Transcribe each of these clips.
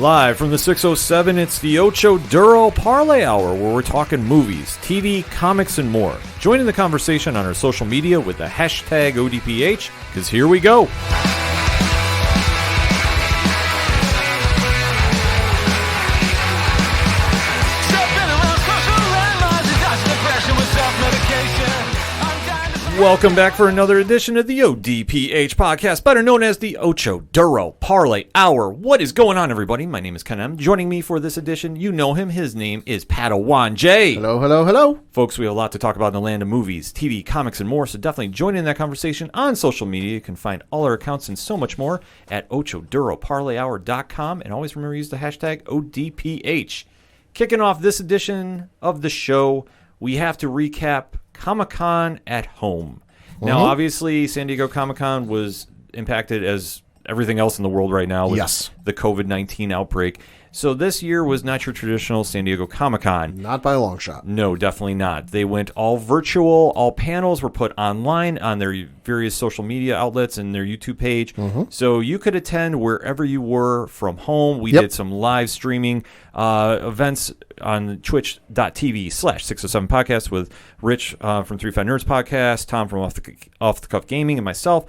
Live from the 607, it's the Ocho Duro Parlay Hour, where we're talking movies, TV, comics, and more. Join in the conversation on our social media with the hashtag ODPH, because here we go. Welcome back for another edition of the ODPH podcast, better known as the Ocho Duro Parlay Hour. What is going on, everybody? My name is Ken M. Joining me for this edition, you know him. His name is Padawan J. Hello, hello, hello. Folks, we have a lot to talk about in the land of movies, TV, comics, and more, so definitely join in that conversation on social media. You can find all our accounts and so much more at OchoDuroParlayHour.com, and always remember to use the hashtag ODPH. Kicking off this edition of the show, we have to recap Comic-Con at home. Now, obviously, San Diego Comic-Con was impacted as everything else in the world right now with the COVID-19 outbreak. So this year was not your traditional San Diego Comic-Con. Not by a long shot. No, definitely not. They went all virtual. All panels were put online on their various social media outlets and their YouTube page. So you could attend wherever you were from home. We did some live streaming events on twitch.tv/607podcast with Rich from 35 Nerds Podcast, Tom from Off the Cuff Gaming, and myself.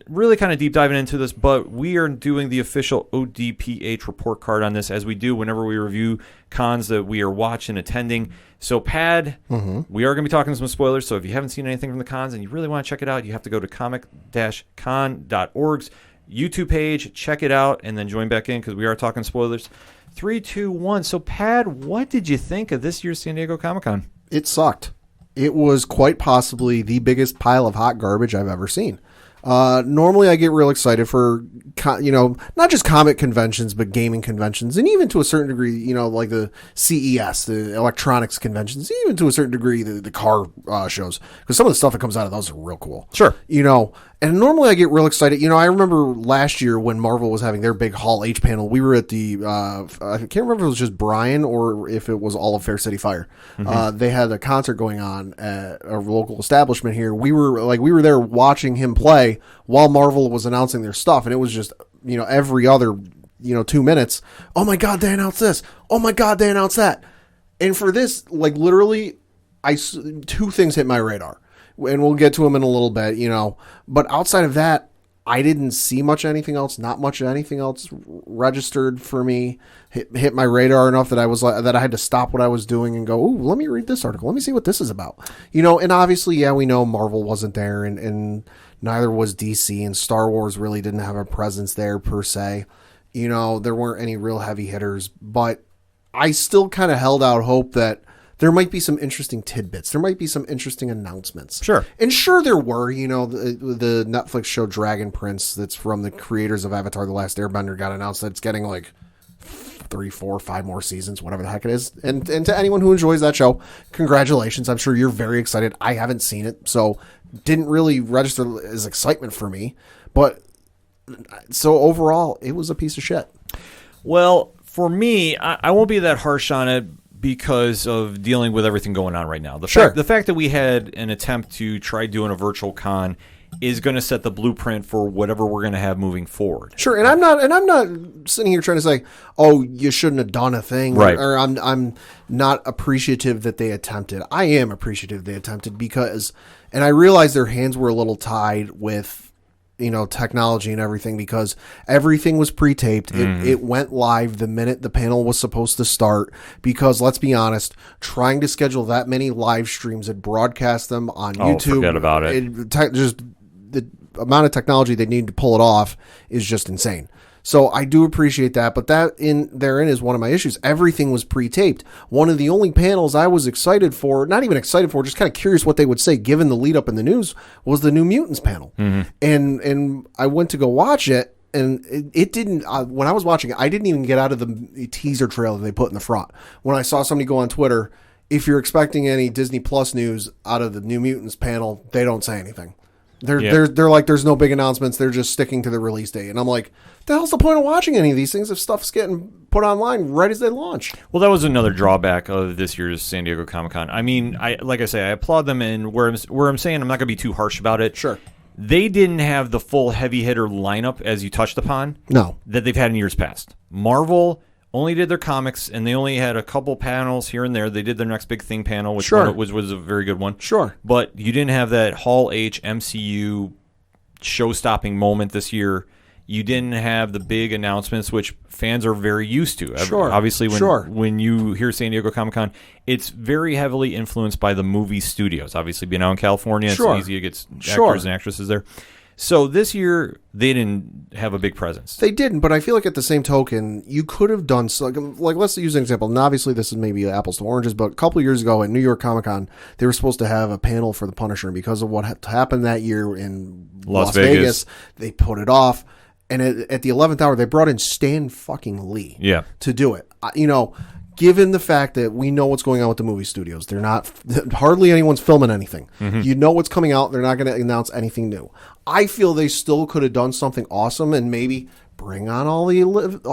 Really kind of deep diving into this, but we are doing the official ODPH report card on this, as we do whenever we review cons that we are watching, attending. So, Pad, we are going to be talking some spoilers, so if you haven't seen anything from the cons and you really want to check it out, you have to go to comic-con.org's YouTube page, check it out, and then join back in, because we are talking spoilers. 3, 2, 1. So, Pad, what did you think of this year's San Diego Comic-Con? It sucked. It was quite possibly the biggest pile of hot garbage I've ever seen. Normally I get real excited for, not just comic conventions, but gaming conventions. And even to a certain degree, like the CES, the electronics conventions, even to a certain degree, the car shows. Because some of the stuff that comes out of those are real cool. Sure. And normally I get real excited. I remember last year when Marvel was having their big Hall H panel, we were at the, I can't remember if it was just Brian or if it was all of Fair City Fire. They had a concert going on at a local establishment here. We were there watching him play while Marvel was announcing their stuff. And it was just, every other, 2 minutes. Oh my God, they announced this. Oh my God, they announced that. And for this, literally, two things hit my radar. And we'll get to them in a little bit, But outside of that, I didn't see much anything else. Not much anything else registered for me. Hit my radar enough that I had to stop what I was doing and go, ooh, let me read this article. Let me see what this is about. And obviously, we know Marvel wasn't there, and neither was DC, and Star Wars really didn't have a presence there per se. There weren't any real heavy hitters, but I still kind of held out hope that there might be some interesting tidbits. There might be some interesting announcements. Sure. And sure there were. The Netflix show Dragon Prince that's from the creators of Avatar The Last Airbender got announced that it's getting 3, 4, 5 more seasons, whatever the heck it is. And to anyone who enjoys that show, congratulations. I'm sure you're very excited. I haven't seen it, so didn't really register as excitement for me. But so overall, it was a piece of shit. Well, for me, I won't be that harsh on it, because of dealing with everything going on right now. The fact that we had an attempt to try doing a virtual con is going to set the blueprint for whatever we're going to have moving forward. Sure, and I'm not sitting here trying to say, oh, you shouldn't have done a thing, right? Or I'm not appreciative that they attempted. I am appreciative they attempted because, and I realize their hands were a little tied with technology and everything, because everything was pre-taped. It went live the minute the panel was supposed to start, because let's be honest, trying to schedule that many live streams and broadcast them on YouTube, forget about it. Just the amount of technology they need to pull it off is just insane. So I do appreciate that, but therein is one of my issues. Everything was pre-taped. One of the only panels I was excited for, not even excited for, just kind of curious what they would say given the lead up in the news, was the New Mutants panel. And I went to go watch it, and it didn't, when I was watching it, I didn't even get out of the teaser trailer they put in the front. When I saw somebody go on Twitter, if you're expecting any Disney Plus news out of the New Mutants panel, they don't say anything. They're like, there's no big announcements. They're just sticking to the release date. And I'm like, the hell's the point of watching any of these things if stuff's getting put online right as they launch? Well, that was another drawback of this year's San Diego Comic-Con. I mean, I applaud them, and where I'm saying I'm not going to be too harsh about it. Sure. They didn't have the full heavy hitter lineup, as you touched upon, that they've had in years past. Marvel only did their comics, and they only had a couple panels here and there. They did their Next Big Thing panel, which was a very good one. Sure. But you didn't have that Hall H MCU show-stopping moment this year. You didn't have the big announcements, which fans are very used to. Sure. Obviously, when you hear San Diego Comic-Con, it's very heavily influenced by the movie studios. Obviously, being out in California, it's easy to get actors and actresses there. So this year, they didn't have a big presence. They didn't, but I feel like at the same token, you could have done like let's use an example. And obviously, this is maybe apples to oranges, but a couple of years ago at New York Comic Con, they were supposed to have a panel for the Punisher, and because of what happened that year in Las Vegas, they put it off. And at the 11th hour, they brought in Stan fucking Lee to do it. Given the fact that we know what's going on with the movie studios, they're not hardly anyone's filming anything. Mm-hmm. You know what's coming out. They're not going to announce anything new. I feel they still could have done something awesome and maybe bring on all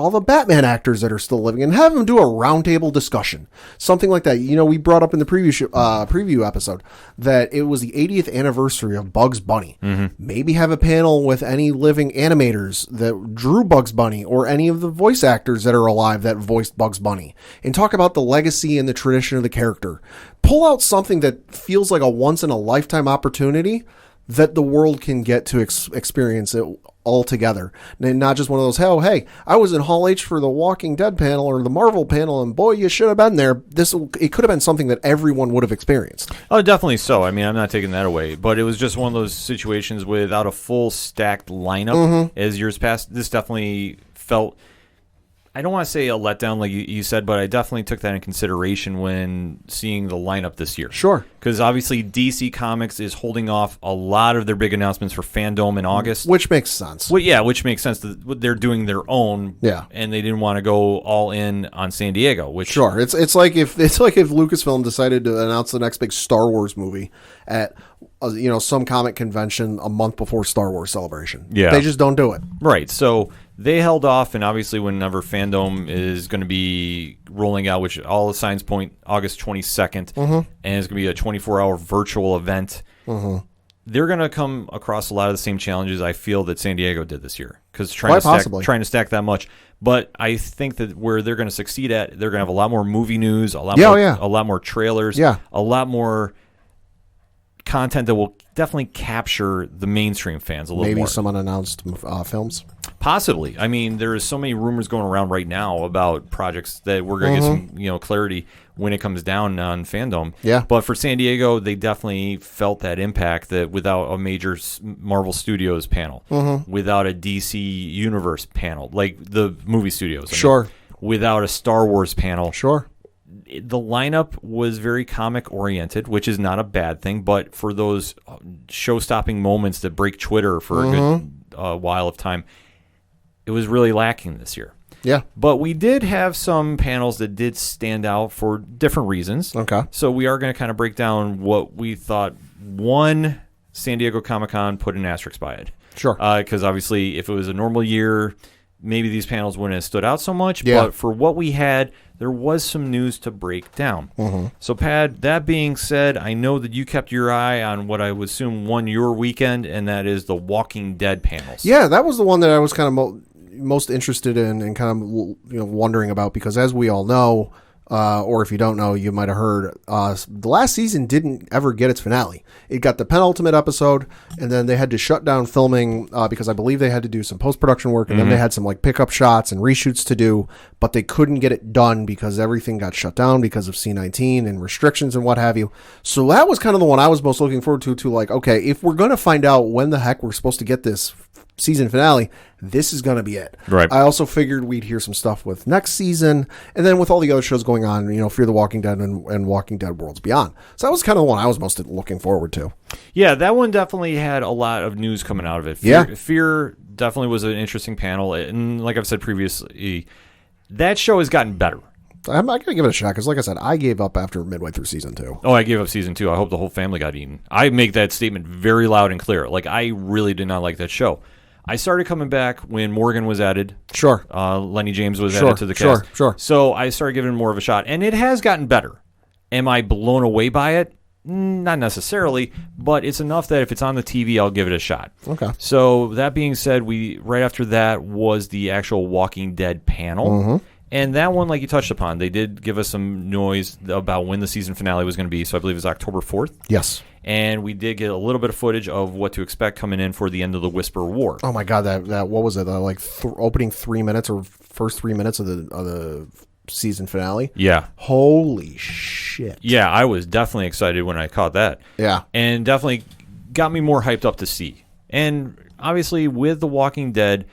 the Batman actors that are still living and have them do a roundtable discussion, something like that. We brought up in the preview episode that it was the 80th anniversary of Bugs Bunny. Mm-hmm. Maybe have a panel with any living animators that drew Bugs Bunny or any of the voice actors that are alive that voiced Bugs Bunny, and talk about the legacy and the tradition of the character. Pull out something that feels like a once in a lifetime opportunity that the world can get to experience it all together, and not just one of those, hey, I was in Hall H for the Walking Dead panel or the Marvel panel, and boy, you should have been there. It could have been something that everyone would have experienced. Oh, definitely so. I mean, I'm not taking that away, but it was just one of those situations without a full stacked lineup as years past. This definitely felt, I don't want to say a letdown like you said, but I definitely took that in consideration when seeing the lineup this year. Sure. Because obviously DC Comics is holding off a lot of their big announcements for Fandom in August. Which makes sense. Well, which makes sense. They're doing their own. Yeah. And they didn't want to go all in on San Diego. Sure. It's like if Lucasfilm decided to announce the next big Star Wars movie at some comic convention a month before Star Wars Celebration. Yeah. They just don't do it. Right. So they held off, and obviously whenever Fandom is going to be rolling out, which all the signs point August 22nd, and it's going to be a 24-hour virtual event, they're going to come across a lot of the same challenges I feel that San Diego did this year, because trying to stack that much. But I think that where they're going to succeed at, they're going to have a lot more movie news, a lot more trailers, a lot more content that will definitely capture the mainstream fans a little more. Maybe some unannounced films? Possibly. I mean, there is so many rumors going around right now about projects that we're going to get some clarity when it comes down on Fandom. Yeah. But for San Diego, they definitely felt that impact that without a major Marvel Studios panel, without a DC Universe panel, like the movie studios. Without a Star Wars panel. The lineup was very comic oriented, which is not a bad thing, but for those show-stopping moments that break Twitter for a good while of time, it was really lacking this year. Yeah. But we did have some panels that did stand out for different reasons. Okay. So we are going to kind of break down what we thought one San Diego Comic-Con put an asterisk by it. Sure. Because obviously if it was a normal year, maybe these panels wouldn't have stood out so much. Yeah. But for what we had, there was some news to break down. So, Pad, that being said, I know that you kept your eye on what I would assume won your weekend, and that is the Walking Dead panels. Yeah, that was the one that I was kind of most interested in and kind of wondering about, because as we all know, or if you don't know, you might have heard, the last season didn't ever get its finale. It got the penultimate episode, and then they had to shut down filming because I believe they had to do some post-production work, and then they had some pickup shots and reshoots to do, but they couldn't get it done because everything got shut down because of C-19 and restrictions and what have you. So that was kind of the one I was most looking forward to okay, if we're going to find out when the heck we're supposed to get this season finale, this is going to be it. Right. I also figured we'd hear some stuff with next season, and then with all the other shows going on, Fear the Walking Dead and Walking Dead Worlds Beyond. So that was kind of the one I was most looking forward to. Yeah, that one definitely had a lot of news coming out of it. Fear definitely was an interesting panel, and like I've said previously, that show has gotten better. I'm not going to give it a shot because, like I said, I gave up after midway through season 2. Oh, I gave up season 2. I hope the whole family got eaten. I make that statement very loud and clear. I really did not like that show. I started coming back when Morgan was added. Sure. Lenny James was added to the cast. Sure. So I started giving it more of a shot, and it has gotten better. Am I blown away by it? Not necessarily, but it's enough that if it's on the TV, I'll give it a shot. Okay. So that being said, right after that was the actual Walking Dead panel, And that one, like you touched upon, they did give us some noise about when the season finale was going to be. So I believe it was October 4th. Yes. And we did get a little bit of footage of what to expect coming in for the end of the Whisper War. Oh my God, that what was it? Opening 3 minutes or first 3 minutes of the season finale? Yeah. Holy shit. Yeah, I was definitely excited when I caught that. Yeah. And definitely got me more hyped up to see. And obviously with The Walking Dead,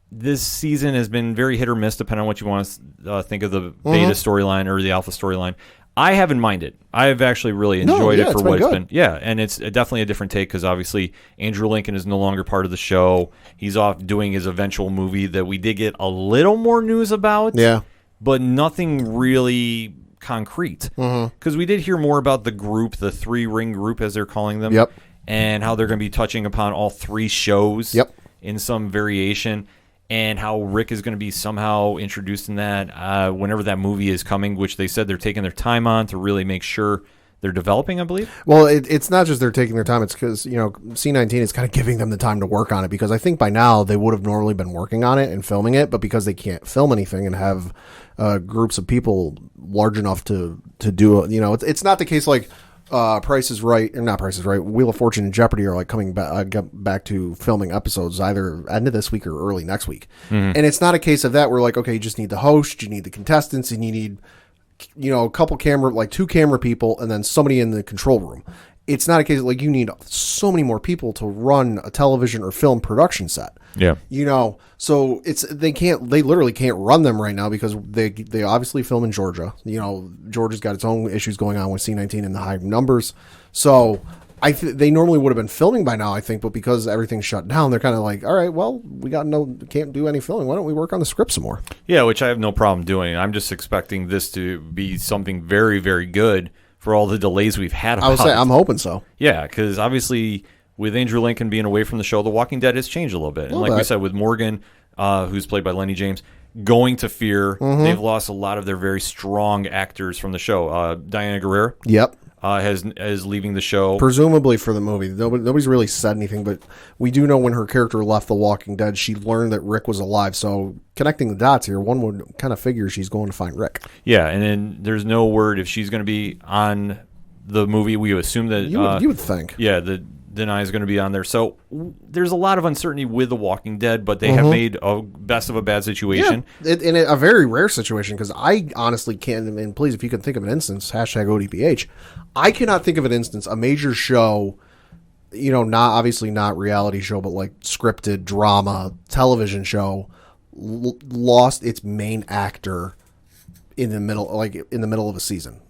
this season has been very hit or miss depending on what you want to think of the beta storyline or the alpha storyline. I haven't minded. I've actually really enjoyed it for what it's been. Yeah, and it's definitely a different take because obviously Andrew Lincoln is no longer part of the show. He's off doing his eventual movie that we did get a little more news about. Yeah. But nothing really concrete. Because we did hear more about the group, the 3-ring group as they're calling them. Yep. And how they're going to be touching upon all 3 shows in some variation. And how Rick is going to be somehow introduced in that whenever that movie is coming, which they said they're taking their time on to really make sure they're developing, I believe. Well, it's not just they're taking their time. It's because, C-19 is kind of giving them the time to work on it because I think by now they would have normally been working on it and filming it, but because they can't film anything and have groups of people large enough to do it, it's not the case like Price is Right, or not Price is Right, Wheel of Fortune and Jeopardy are like coming back to filming episodes either end of this week or early next week. And it's not a case of that. We're like, okay, you just need the host, you need the contestants, and you need, a couple camera, like 2 camera people, and then somebody in the control room. It's not a case of like you need so many more people to run a television or film production set. Yeah. So they literally can't run them right now because they obviously film in Georgia. Georgia's got its own issues going on with C-19 and the high numbers. So they normally would have been filming by now, I think, but because everything's shut down, they're kind of like, all right, well, can't do any filming. Why don't we work on the script some more? Yeah, which I have no problem doing. I'm just expecting this to be something very, very good for all the delays we've had about I would say I'm hoping so. Yeah, because obviously with Andrew Lincoln being away from the show, The Walking Dead has changed a little bit. And like we said, with Morgan, who's played by Lenny James, going to Fear, they've lost a lot of their very strong actors from the show. Diana Guerrera is leaving the show. Presumably for the movie. Nobody's really said anything, but we do know when her character left The Walking Dead, she learned that Rick was alive. So connecting the dots here, one would kind of figure she's going to find Rick. Yeah, and then there's no word if she's going to be on the movie. We assume that... You would think. Yeah, Denai is going to be on there. So there's a lot of uncertainty with The Walking Dead, but they have made a best of a bad situation. Yeah, in a very rare situation, because I honestly can't, and please, if you can think of an instance, hashtag ODPH, I cannot think of an instance, a major show, not reality show, but like scripted drama, television show, lost its main actor in the middle of a season.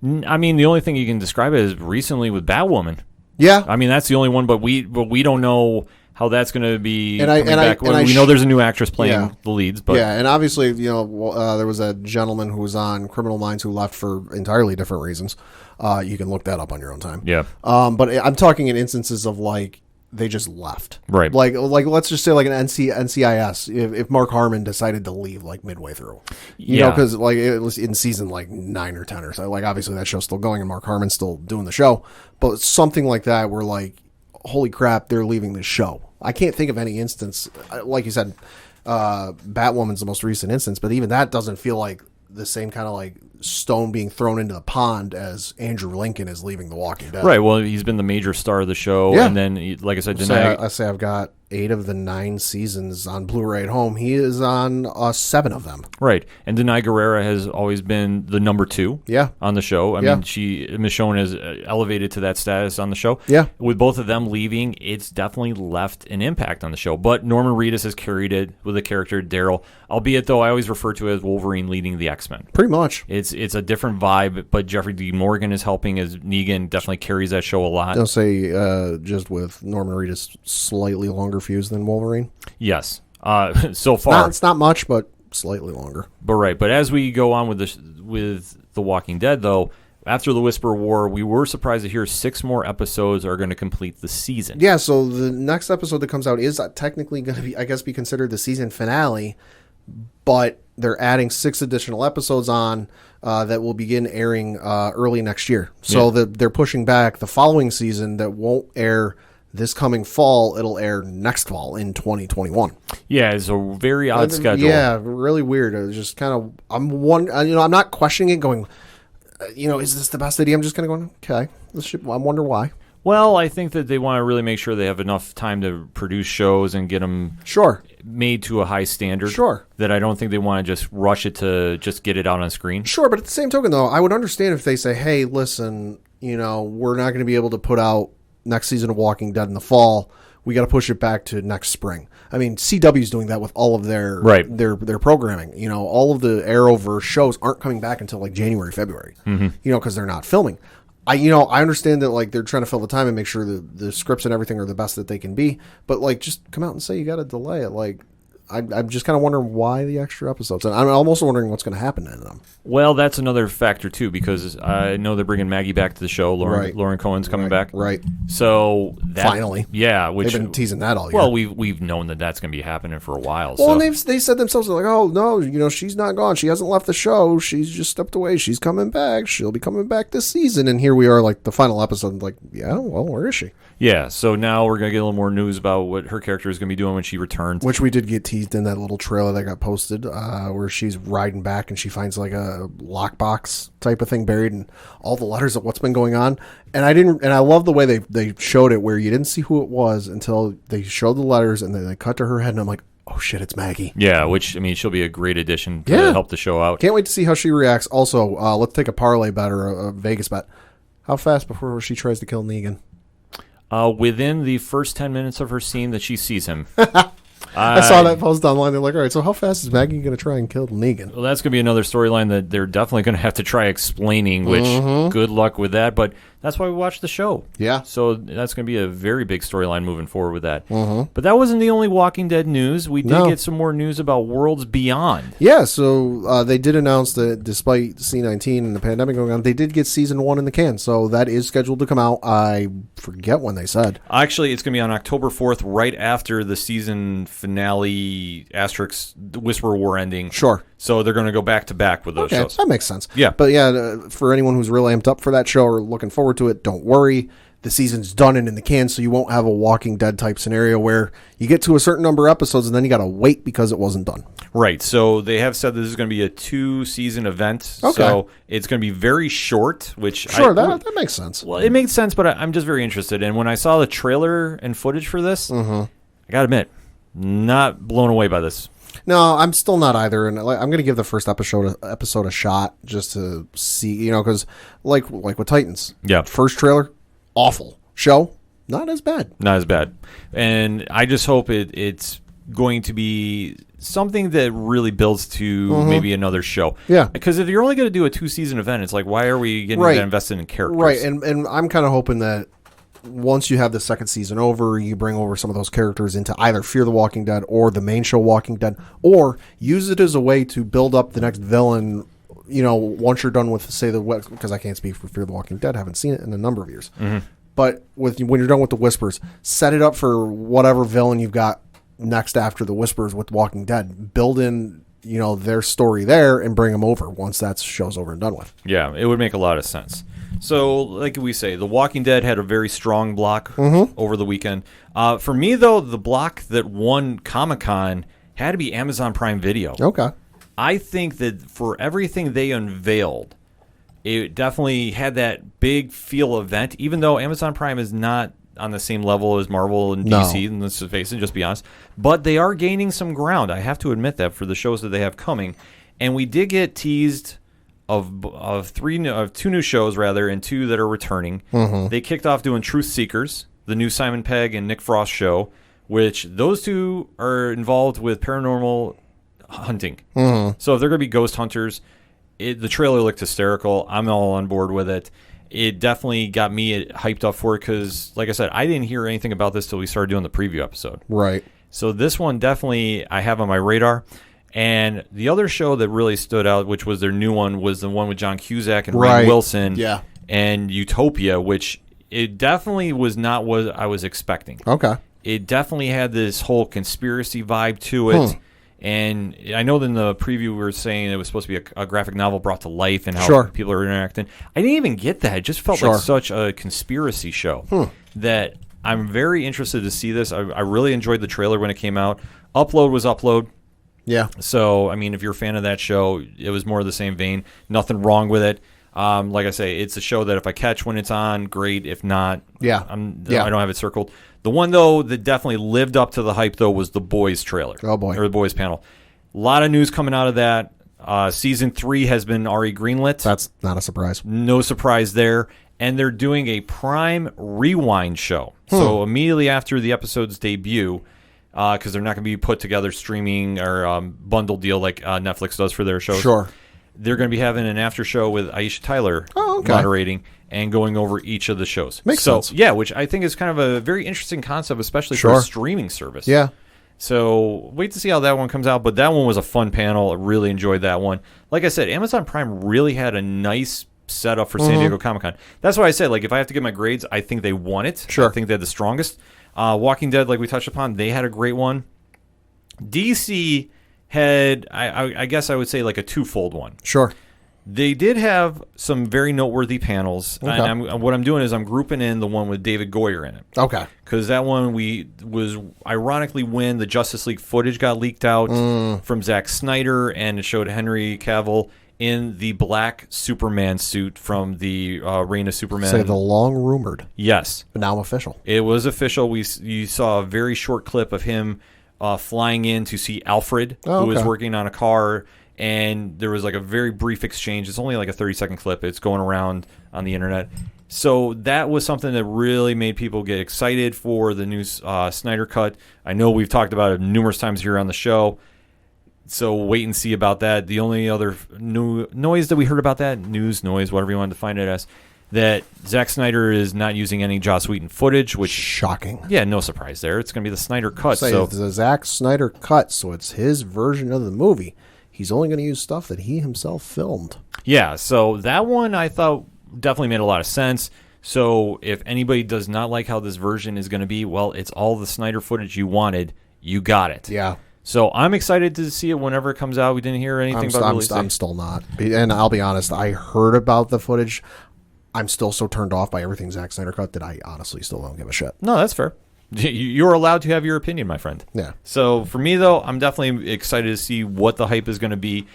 I mean, the only thing you can describe it is recently with Batwoman. Yeah, I mean that's the only one, but we don't know how that's going to be. We know there's a new actress playing the leads, but and obviously there was a gentleman who was on Criminal Minds who left for entirely different reasons. You can look that up on your own time. Yeah, but I'm talking in instances of like they just left, right? Like let's just say like an NCIS. If Mark Harmon decided to leave like midway through, because like it was in season like 9 or 10 or so. Like obviously that show's still going and Mark Harmon's still doing the show, but something like that where like, holy crap, they're leaving the show. I can't think of any instance. Like you said, Batwoman's the most recent instance, but even that doesn't feel like the same kind of like stone being thrown into the pond as Andrew Lincoln is leaving The Walking Dead. Right. Well, he's been the major star of the show, and then, like I said, I say I've got 8 of the 9 seasons on Blu-ray at home. He is on 7 of them. Right. And Denai Guerrera has always been the number 2 on the show. I mean, Michonne has elevated to that status on the show. Yeah. With both of them leaving, it's definitely left an impact on the show. But Norman Reedus has carried it with the character Daryl, albeit, though, I always refer to it as Wolverine leading the X-Men. Pretty much. It's a different vibe, but Jeffrey D. Morgan is helping as Negan, definitely carries that show a lot. I'll say just with Norman Reedus slightly longer fuse than Wolverine. Yes. So far. It's not much, but slightly longer. But as we go on with The Walking Dead, though, after the Whisper War, we were surprised to hear 6 more episodes are going to complete the season. Yeah, so the next episode that comes out is technically going to be considered the season finale, but they're adding 6 additional episodes on that will begin airing early next year. So they're pushing back the following season that won't air this coming fall, it'll air next fall in 2021. Yeah, it's a very odd schedule. Yeah, really weird. It's just kind of, I'm not questioning it going, is this the best idea? I'm just kind of going, okay, I wonder why. Well, I think that they want to really make sure they have enough time to produce shows and get them made to a high standard. Sure. That I don't think they want to just rush it to just get it out on screen. Sure, but at the same token, though, I would understand if they say, hey, listen, we're not going to be able to put out next season of Walking Dead in the fall. We got to push it back to next spring. I mean, CW's doing that with all of their programming. All of the Arrowverse shows aren't coming back until like January, February. Because they're not filming. I understand that like they're trying to fill the time and make sure the scripts and everything are the best that they can be, but like just come out and say you got to delay it. Like I'm just kind of wondering why the extra episodes, and I'm also wondering what's going to happen to them. Well, that's another factor too, because I know they're bringing Maggie back to the show. Lauren Cohen's coming back, right? So finally, which they've been teasing that all year. Well, we've known that that's going to be happening for a while. Well, and they said themselves like, oh no, she's not gone. She hasn't left the show. She's just stepped away. She's coming back. She'll be coming back this season. And here we are, like the final episode. Like, yeah, well, where is she? Yeah, so now we're going to get a little more news about what her character is going to be doing when she returns. Which we did get teased in that little trailer that got posted where she's riding back and she finds like a lockbox type of thing buried in all the letters of what's been going on. And I love the way they showed it where you didn't see who it was until they showed the letters and then they cut to her head and I'm like, oh shit, it's Maggie. Yeah, which, I mean, she'll be a great addition to help the show out. Can't wait to see how she reacts. Also, let's take a parlay bet or a Vegas bet. How fast before she tries to kill Negan? Within the first 10 minutes of her scene that she sees him. I saw that post online. They're like, all right, so how fast is Maggie going to try and kill Negan? Well, that's going to be another storyline that they're definitely going to have to try explaining, which good luck with that. But that's why we watch the show. Yeah. So that's going to be a very big storyline moving forward with that. But that wasn't the only Walking Dead news. We did get some more news about Worlds Beyond. Yeah, so they did announce that despite C-19 and the pandemic going on, they did get season 1 in the can. So that is scheduled to come out. I forget when they said. Actually, it's going to be on October 4th, right after the season finale, asterisk, Whisper War ending. Sure. So they're going to go back to back with those shows. That makes sense. Yeah. But yeah, for anyone who's really amped up for that show or looking forward to it, don't worry. The season's done and in the can, so you won't have a Walking Dead type scenario where you get to a certain number of episodes and then you got to wait because it wasn't done. Right. So they have said this is going to be a 2-season event. Okay. So it's going to be very short, which that makes sense. Well, it makes sense, but I'm just very interested. And when I saw the trailer and footage for this, I got to admit, not blown away by this. No, I'm still not either, and I'm going to give the first episode a shot just to see, because like with Titans, first trailer, awful. Show, not as bad. Not as bad, and I just hope it's going to be something that really builds to maybe another show. Yeah, because if you're only going to do a 2-season event, it's like why are we getting invested in characters? Right, and I'm kind of hoping that once you have the second season over, you bring over some of those characters into either Fear the Walking Dead or the main show Walking Dead, or use it as a way to build up the next villain, once you're done with, say, because I can't speak for Fear the Walking Dead, haven't seen it in a number of years. But when you're done with the Whispers, set it up for whatever villain you've got next after the Whispers with Walking Dead. Build in, their story there and bring them over once that show's over and done with. Yeah, it would make a lot of sense. So, like we say, The Walking Dead had a very strong block over the weekend. For me, though, the block that won Comic-Con had to be Amazon Prime Video. Okay. I think that for everything they unveiled, it definitely had that big feel event, even though Amazon Prime is not on the same level as Marvel and DC, and let's face it, just be honest. But they are gaining some ground. I have to admit that for the shows that they have coming. And we did get teased of 2 new shows rather, and 2 that are returning. They kicked off doing Truth Seekers, the new Simon Pegg and Nick Frost show, which those 2 are involved with paranormal hunting. So if they're going to be ghost hunters, the trailer looked hysterical. I'm all on board with it. It definitely got me hyped up for it because, like I said, I didn't hear anything about this till we started doing the preview episode. Right. So this one definitely I have on my radar. And the other show that really stood out, which was their new one, was the one with John Cusack and Rainn Wilson and Utopia, which it definitely was not what I was expecting. Okay. It definitely had this whole conspiracy vibe to it. And I know in the preview we were saying it was supposed to be a graphic novel brought to life and how people are interacting. I didn't even get that. It just felt like such a conspiracy show that I'm very interested to see this. I really enjoyed the trailer when it came out. Upload was Upload. Yeah. So, I mean, if you're a fan of that show, it was more of the same vein. Nothing wrong with it. Like I say, it's a show that if I catch when it's on, great. If not, Yeah. I don't have it circled. The one, though, that definitely lived up to the hype, though, was the Boys trailer. Oh, boy. Or the Boys panel. A lot of news coming out of that. Season 3 has been already greenlit. That's not a surprise. No surprise there. And they're doing a Prime Rewind show. So immediately after the episode's debut, because they're not going to be put together streaming or bundle deal like Netflix does for their shows. Sure. They're going to be having an after show with Aisha Tyler okay. moderating and going over each of the shows. Makes sense. Yeah, which I think is kind of a very interesting concept, especially for a streaming service. Yeah. So wait to see how that one comes out. But that one was a fun panel. I really enjoyed that one. Like I said, Amazon Prime really had a nice setup for San Diego Comic-Con. That's why I said, like, if I have to give my grades, I think they won it. Sure. I think they had the strongest. Walking Dead, like we touched upon, they had a great one. DC had, I guess I would say, like a twofold one. Sure. They did have some very noteworthy panels. Okay. And what I'm doing is I'm grouping in the one with David Goyer in it. Okay. Because that one was ironically when the Justice League footage got leaked out from Zack Snyder, and it showed Henry Cavill in the black Superman suit from the Reign of Superman. Say the long rumored. Yes. But now official. It was official. You saw a very short clip of him flying in to see Alfred, who was working on a car, and there was like a very brief exchange. It's only like a 30-second clip. It's going around on the internet. So that was something that really made people get excited for the new Snyder Cut. I know we've talked about it numerous times here on the show. So wait and see about that. The only other new noise that we heard about that, news, noise, whatever you want to define it as, that Zack Snyder is not using any Joss Whedon footage, which... Shocking. Yeah, no surprise there. It's going to be the Snyder Cut. So it's the Zack Snyder Cut, so it's his version of the movie. He's only going to use stuff that he himself filmed. Yeah, so that one I thought definitely made a lot of sense. So if anybody does not like how this version is going to be, well, it's all the Snyder footage you wanted. You got it. Yeah. So I'm excited to see it whenever it comes out. We didn't hear anything about the release date. I'm still not. And I'll be honest, I heard about the footage. I'm still so turned off by everything Zack Snyder Cut that I honestly still don't give a shit. No, that's fair. You're allowed to have your opinion, my friend. Yeah. So for me, though, I'm definitely excited to see what the hype is going to be.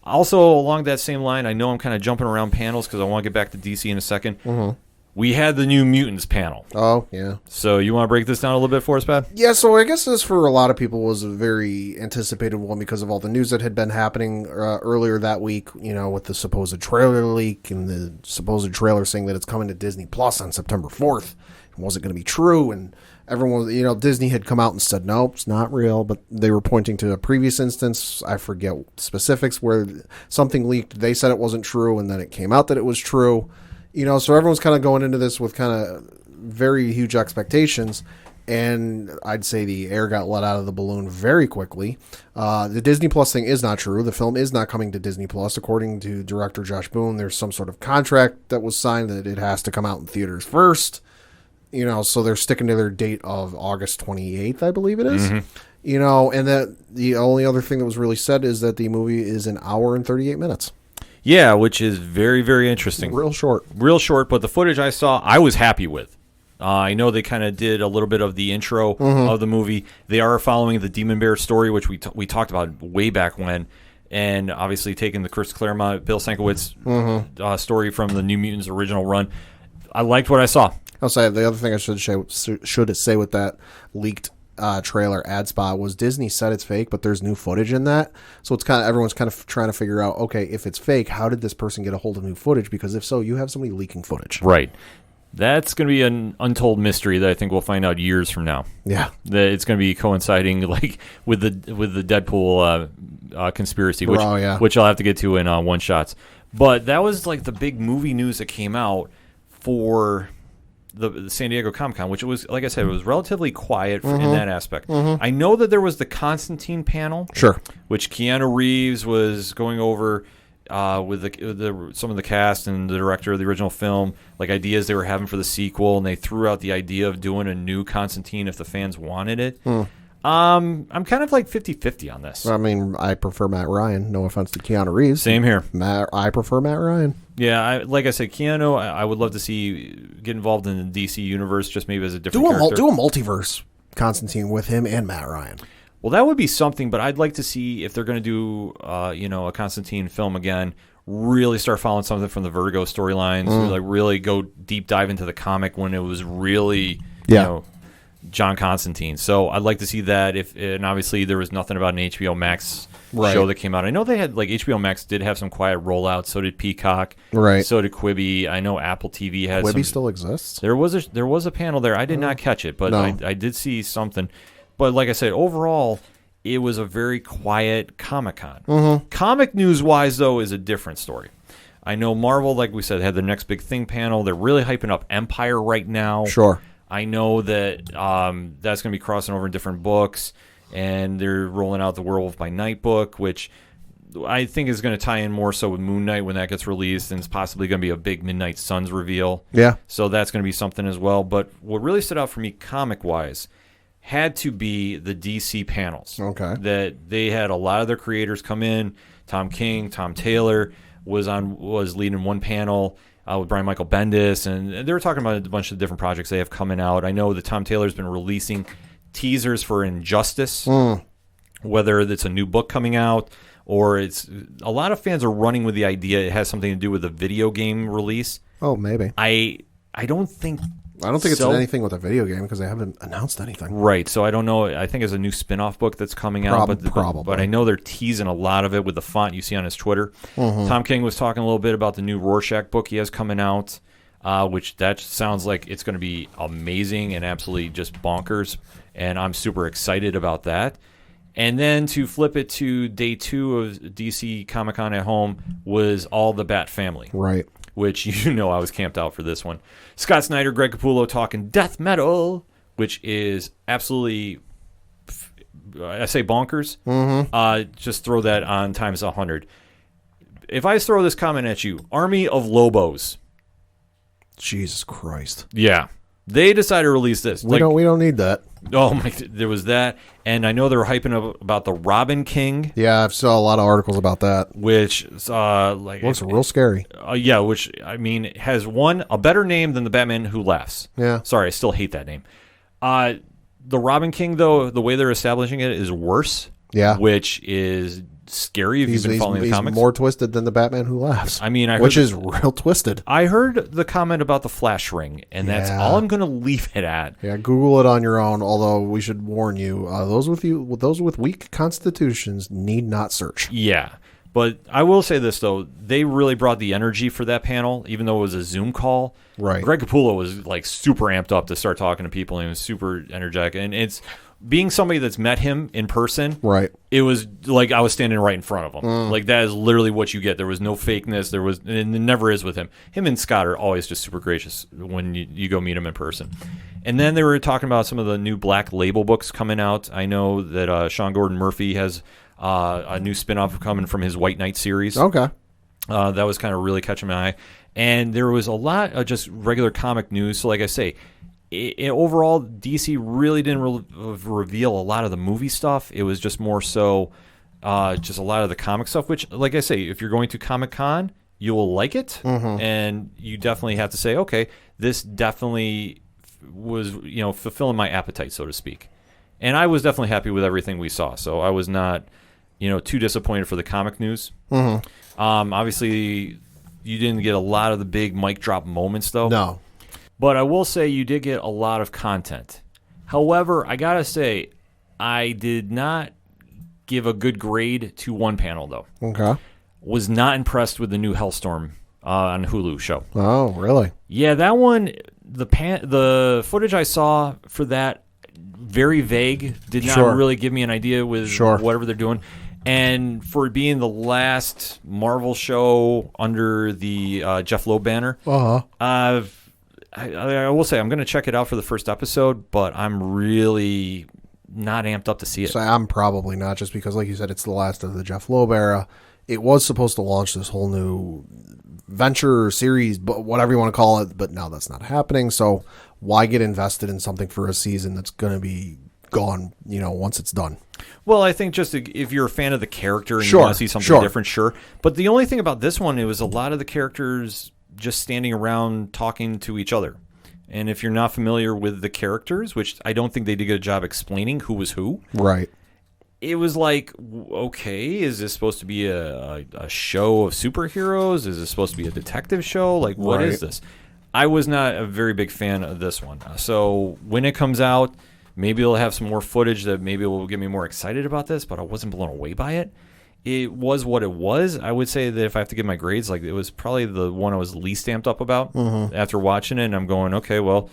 Also, along that same line, I know I'm kind of jumping around panels because I want to get back to DC in a second. Mm-hmm. We had the New Mutants panel. Oh, yeah. So you want to break this down a little bit for us, Pat? Yeah, so I guess this for a lot of people was a very anticipated one because of all the news that had been happening earlier that week, with the supposed trailer leak and the supposed trailer saying that it's coming to Disney Plus on September 4th. It wasn't going to be true, and everyone was, Disney had come out and said, nope, it's not real, but they were pointing to a previous instance, I forget specifics, where something leaked, they said it wasn't true, and then it came out that it was true. So everyone's kind of going into this with kind of very huge expectations, and I'd say the air got let out of the balloon very quickly. The Disney Plus thing is not true. The film is not coming to Disney Plus. According to director Josh Boone, there's some sort of contract that was signed that it has to come out in theaters first. So they're sticking to their date of August 28th, I believe it is. Mm-hmm. And that the only other thing that was really said is that the movie is an hour and 38 minutes. Yeah, which is very, very interesting. Real short, but the footage I saw, I was happy with. I know they kind of did a little bit of the intro of the movie. They are following the Demon Bear story, which we talked about way back when, and obviously taking the Chris Claremont, Bill Sienkiewicz story from the New Mutants original run. I liked what I saw. I'll say the other thing I should say with that leaked trailer ad spot was Disney said it's fake, but there's new footage in that. So it's everyone's kind of trying to figure out, okay, if it's fake, how did this person get a hold of new footage? Because if so, you have somebody leaking footage. Right. That's going to be an untold mystery that I think we'll find out years from now. Yeah. That it's going to be coinciding like with the Deadpool conspiracy, which I'll have to get to in one shots. But that was like the big movie news that came out for the San Diego Comic-Con, which was, like I said, it was relatively quiet in that aspect. Mm-hmm. I know that there was the Constantine panel, sure, which Keanu Reeves was going over with some of the cast and the director of the original film, like ideas they were having for the sequel, and they threw out the idea of doing a new Constantine if the fans wanted it. I'm kind of like 50-50 on this. I mean, I prefer Matt Ryan. No offense to Keanu Reeves. Same here. I prefer Matt Ryan. Yeah, like I said, Keanu, I would love to see get involved in the DC universe, just maybe as a different character. Do a multiverse Constantine with him and Matt Ryan. Well, that would be something, but I'd like to see if they're going to do, a Constantine film again, really start following something from the Vertigo storylines, like really go deep dive into the comic when it was really, John Constantine. So I'd like to see that. And obviously there was nothing about an HBO Max show that came out. I know they had, like, HBO Max did have some quiet rollouts. So did Peacock. Right. So did Quibi. I know Apple TV had Quibi still exists? There was a panel there. I did not catch it, but No. I did see something. But like I said, overall, it was a very quiet Comic-Con. Comic news-wise, though, is a different story. I know Marvel, like we said, had their next big thing panel. They're really hyping up Empire right now. Sure. I know that that's going to be crossing over in different books, and they're rolling out the Werewolf by Night book, which I think is going to tie in more so with Moon Knight when that gets released, and it's possibly going to be a big Midnight Suns reveal. Yeah. So that's going to be something as well. But what really stood out for me comic-wise had to be the DC panels. Okay. That they had a lot of their creators come in. Tom King, Tom Taylor was leading one panel with Brian Michael Bendis, and they were talking about a bunch of different projects they have coming out. I know that Tom Taylor's been releasing teasers for Injustice, whether it's a new book coming out or it's a lot of fans are running with the idea it has something to do with a video game release. Oh, maybe. I don't think it's anything with a video game because they haven't announced anything. Right, so I don't know. I think it's a new spin-off book that's coming out, Probably. but I know they're teasing a lot of it with the font you see on his Twitter. Tom King was talking a little bit about the new Rorschach book he has coming out, which that sounds like it's going to be amazing and absolutely just bonkers, and I'm super excited about that. And then to flip it to day 2 of DC Comic-Con at home was all the Bat Family. Right. Which, I was camped out for this one. Scott Snyder, Greg Capullo talking death metal, which is absolutely, I say bonkers. Just throw that on times 100. If I throw this comment at you, Army of Lobos. Jesus Christ. Yeah. They decided to release this. We don't need that. Oh my! There was that, and I know they were hyping up about the Robin King. Yeah, I've saw a lot of articles about that. Which looks real scary. Yeah, which I mean has a better name than the Batman Who Laughs. Yeah. Sorry, I still hate that name. The Robin King, though, the way they're establishing it is worse. Yeah. Which is scary if you've been following the comics. He's more twisted than the Batman Who Laughs. I mean, which is real twisted. I heard the comment about the Flash ring, and that's all I'm going to leave it at. Yeah, Google it on your own. Although we should warn you, those with weak constitutions need not search. Yeah, but I will say this though: they really brought the energy for that panel, even though it was a Zoom call. Right. Greg Capullo was like super amped up to start talking to people, and he was super energetic, and it's. Being somebody that's met him in person, right? It was like I was standing right in front of him. Like that is literally what you get. There was no fakeness. And it never is with him. Him and Scott are always just super gracious when you go meet him in person. And then they were talking about some of the new Black Label books coming out. I know that Sean Gordon Murphy has a new spinoff coming from his White Knight series. Okay, that was kind of really catching my eye. And there was a lot of just regular comic news. So like I say. Overall, DC really didn't reveal a lot of the movie stuff. It was just more so just a lot of the comic stuff, which, like I say, if you're going to Comic-Con, you will like it. And you definitely have to say, okay, this definitely was fulfilling my appetite, so to speak. And I was definitely happy with everything we saw. So I was not too disappointed for the comic news. Obviously, you didn't get a lot of the big mic drop moments, though. No. But I will say you did get a lot of content. However, I got to say, I did not give a good grade to one panel, though. Okay. Was not impressed with the new Hellstorm on Hulu show. Oh, really? Yeah, that one, the footage I saw for that, very vague. Did not really give me an idea with whatever they're doing. And for it being the last Marvel show under the Jeff Loeb banner, I will say I'm going to check it out for the first episode, but I'm really not amped up to see it. So I'm probably not, just because, like you said, it's the last of the Jeff Loeb era. It was supposed to launch this whole new venture series, but whatever you want to call it, but now that's not happening. So why get invested in something for a season that's going to be gone, once it's done. Well, I think just if you're a fan of the character and Sure, you want to see something different, sure. But the only thing about this one, it was a lot of the characters just standing around talking to each other. And if you're not familiar with the characters, which I don't think they did a good job explaining who was who. Right. It was like, okay, is this supposed to be a show of superheroes? Is this supposed to be a detective show? Like, what is this? I was not a very big fan of this one. So when it comes out, maybe it'll have some more footage that maybe will get me more excited about this, but I wasn't blown away by it. It was what it was. I would say that if I have to give my grades, like, it was probably the one I was least amped up about after watching it. And I'm going, okay, well,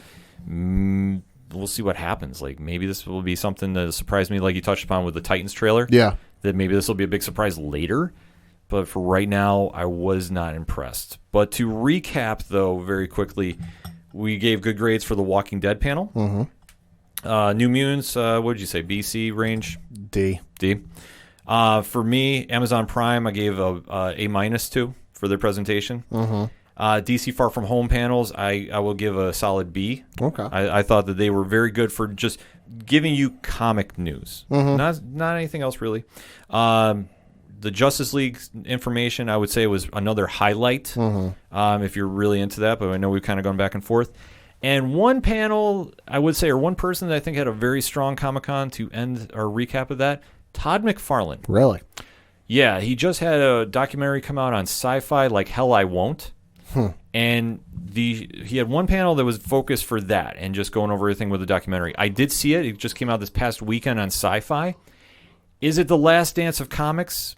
we'll see what happens. Like, maybe this will be something that surprised me, like you touched upon with the Titans trailer. Yeah. That maybe this will be a big surprise later. But for right now, I was not impressed. But to recap, though, very quickly, we gave good grades for the Walking Dead panel. New Mutants, what did you say, BC range? D. For me, Amazon Prime, I gave a A- for their presentation. DC Far From Home panels, I will give a solid B. Okay. I thought that they were very good for just giving you comic news, not anything else really. The Justice League information, I would say, was another highlight if you're really into that, but I know we've kind of gone back and forth. And one panel, I would say, or one person that I think had a very strong Comic-Con to end our recap of that, Todd McFarlane. Really? Yeah, he just had a documentary come out on Sci-Fi, Like Hell I Won't. And he had one panel that was focused for that and just going over everything with the documentary. I did see it. It just came out this past weekend on Sci-Fi. Is it the last dance of comics?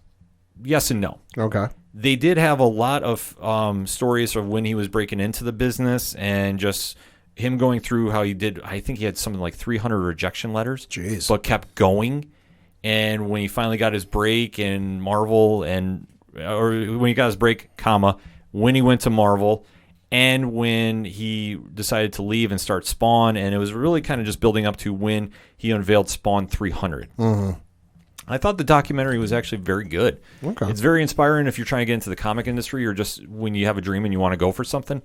Yes and no. Okay. They did have a lot of stories of when he was breaking into the business and just him going through how he did. I think he had something like 300 rejection letters. Jeez. But kept going. And when he finally got his break in Marvel or when he got his break, when he went to Marvel and when he decided to leave and start Spawn, and it was really kind of just building up to when he unveiled Spawn 300. I thought the documentary was actually very good. Okay. It's very inspiring if you're trying to get into the comic industry or just when you have a dream and you want to go for something.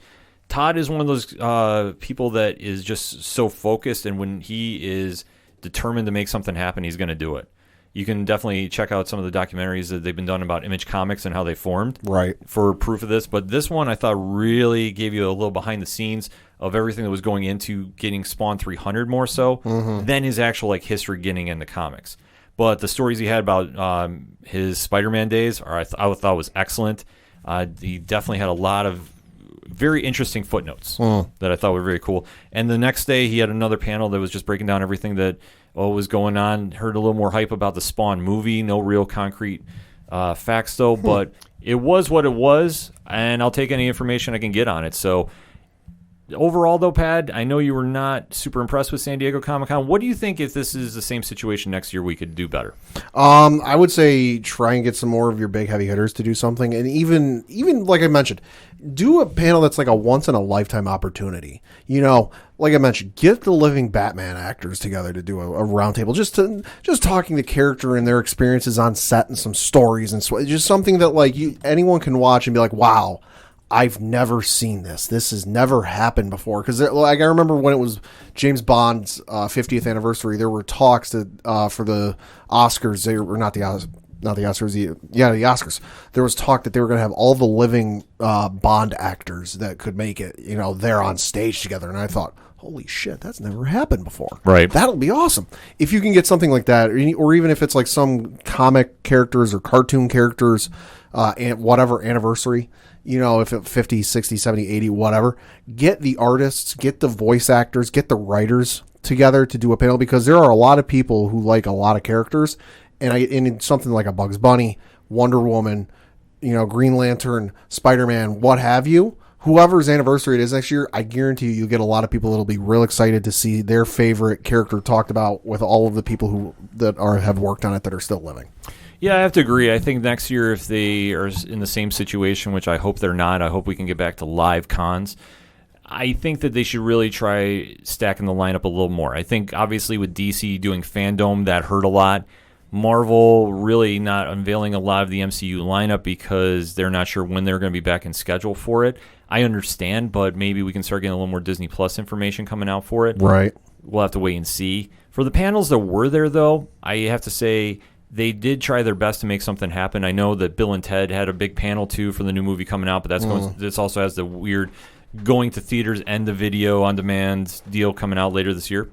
Todd is one of those people that is just so focused, and when he is determined to make something happen, he's going to do it. You can definitely check out some of the documentaries that they've been done about Image Comics and how they formed for proof of this. But this one I thought really gave you a little behind the scenes of everything that was going into getting Spawn 300 more so than his actual history getting in the comics. But the stories he had about his Spider-Man days I thought was excellent. He definitely had a lot of very interesting footnotes that I thought were very cool. And the next day he had another panel that was just breaking down everything that was going on. Heard a little more hype about the Spawn movie. No real concrete facts though, but it was what it was, and I'll take any information I can get on it. So overall, though, Pad, I know you were not super impressed with San Diego Comic-Con. What do you think if this is the same situation next year, we could do better? I would say try and get some more of your big heavy hitters to do something. And even like I mentioned, do a panel that's like a once-in-a-lifetime opportunity. Like I mentioned, get the living Batman actors together to do a roundtable, just talking the character and their experiences on set and some stories and just something that anyone can watch and be like, wow, I've never seen this. This has never happened before. Because I remember when it was James Bond's 50th anniversary, there were talks for the Oscars. They were not the Oscars. The Oscars. There was talk that they were going to have all the living Bond actors that could make it, there on stage together. And I thought, holy shit, that's never happened before. Right. That'll be awesome. If you can get something like that, or even if it's like some comic characters or cartoon characters, and whatever anniversary, if it's 50, 60, 70, 80, whatever, get the artists, get the voice actors, get the writers together to do a panel, because there are a lot of people who like a lot of characters, and in something like a Bugs Bunny, Wonder Woman, Green Lantern, Spider-Man, what have you, whoever's anniversary it is next year, I guarantee you'll get a lot of people that'll be real excited to see their favorite character talked about with all of the people have worked on it that are still living. Yeah, I have to agree. I think next year, if they are in the same situation, which I hope they're not, I hope we can get back to live cons. I think that they should really try stacking the lineup a little more. I think, obviously, with DC doing Fandom, that hurt a lot. Marvel really not unveiling a lot of the MCU lineup because they're not sure when they're going to be back in schedule for it. I understand, but maybe we can start getting a little more Disney Plus information coming out for it. Right. We'll have to wait and see. For the panels that were there, though, I have to say they did try their best to make something happen. I know that Bill and Ted had a big panel, too, for the new movie coming out, but this also has the weird going to theaters and the video on demand deal coming out later this year.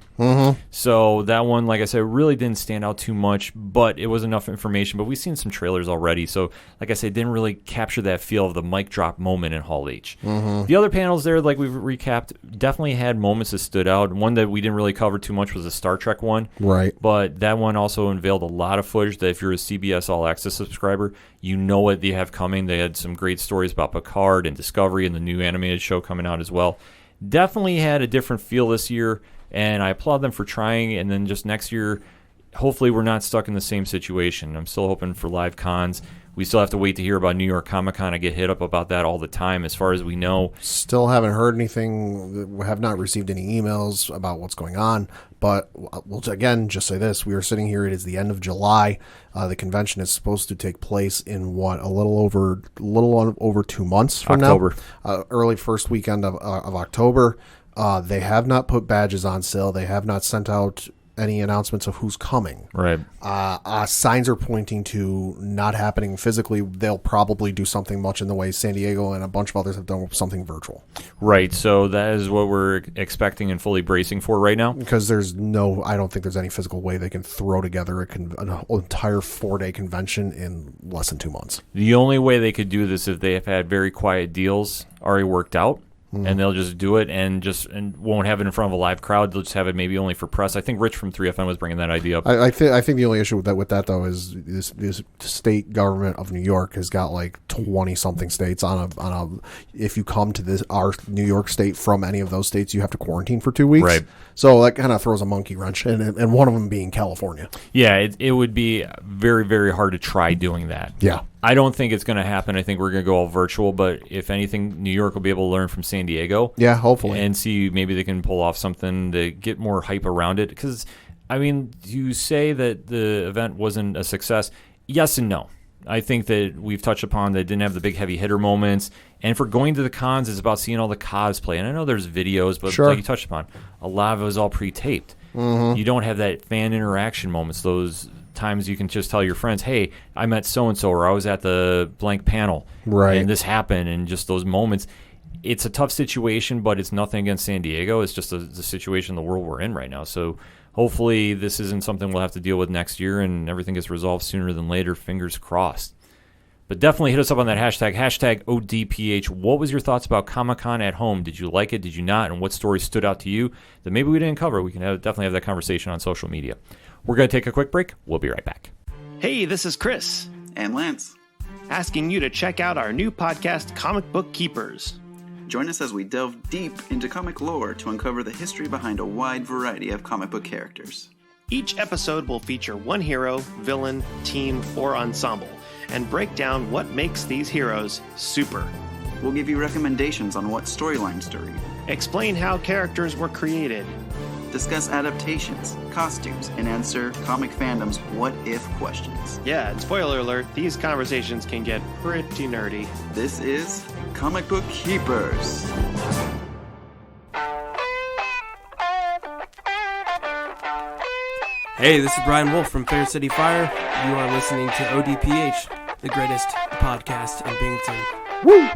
So that one, like I said, really didn't stand out too much, but it was enough information. But we've seen some trailers already, so like I said, didn't really capture that feel of the mic drop moment in Hall H. The other panels there, like we've recapped, definitely had moments that stood out. One that we didn't really cover too much was the Star Trek one, right? But that one also unveiled a lot of footage that if you're a CBS All Access subscriber, you know what they have coming. They had some great stories about Picard and Discovery and the new animated show coming out as well. Definitely had a different feel this year, and I applaud them for trying. And then just next year, hopefully we're not stuck in the same situation. I'm still hoping for live cons. We still have to wait to hear about New York Comic Con. I get hit up about that all the time. As far as we know, still haven't heard anything. We have not received any emails about what's going on. But we'll again just say this: we are sitting here. It is the end of July. The convention is supposed to take place in a little over 2 months from October. Now. Early first weekend of October. They have not put badges on sale. They have not sent out any announcements of who's coming. Right. Signs are pointing to not happening physically. They'll probably do something much in the way San Diego and a bunch of others have done, something virtual. Right. So that is what we're expecting and fully bracing for right now. Because I don't think there's any physical way they can throw together an entire 4-day convention in less than 2 months. The only way they could do this if they have had very quiet deals already worked out. And they'll just do it and won't have it in front of a live crowd. They'll just have it maybe only for press. I think Rich from 3FM was bringing that idea up. I think the only issue with that though is this state government of New York has got like 20-something states on a. If you come to our New York state from any of those states, you have to quarantine for 2 weeks. Right. So that kind of throws a monkey wrench, and one of them being California. Yeah, it would be very, very hard to try doing that. Yeah. I don't think it's going to happen. I think we're going to go all virtual, but if anything, New York will be able to learn from San Diego. Yeah, hopefully. And see maybe they can pull off something to get more hype around it. Because, I mean, you say that the event wasn't a success. Yes and no. I think that we've touched upon that it didn't have the big heavy hitter moments. And for going to the cons, it's about seeing all the cosplay. And I know there's videos, but sure, like you touched upon, a lot of it was all pre-taped. You don't have that fan interaction moments, those times you can just tell your friends, hey, I met so-and-so, or I was at the blank panel, right, and this happened, and just those moments. It's a tough situation, but it's nothing against San Diego. It's just the situation, the world we're in right now. So hopefully this isn't something we'll have to deal with next year, and everything gets resolved sooner than later, fingers crossed. But definitely hit us up on that hashtag ODPH. What was your thoughts about Comic-Con at home? Did you like it? Did you not? And what stories stood out to you that maybe we didn't cover? We can definitely have that conversation on social media. We're going to take a quick break. We'll be right back. Hey, this is Chris. And Lance. Asking you to check out our new podcast, Comic Book Keepers. Join us as we delve deep into comic lore to uncover the history behind a wide variety of comic book characters. Each episode will feature one hero, villain, team, or ensemble, and break down what makes these heroes super. We'll give you recommendations on what storylines to read. Explain how characters were created. Discuss adaptations, costumes, and answer comic fandom's what-if questions. Yeah, and spoiler alert, these conversations can get pretty nerdy. This is Comic Book Keepers. Hey, this is Brian Wolf from Fair City Fire. You are listening to ODPH, the greatest podcast in Binghamton. Woo!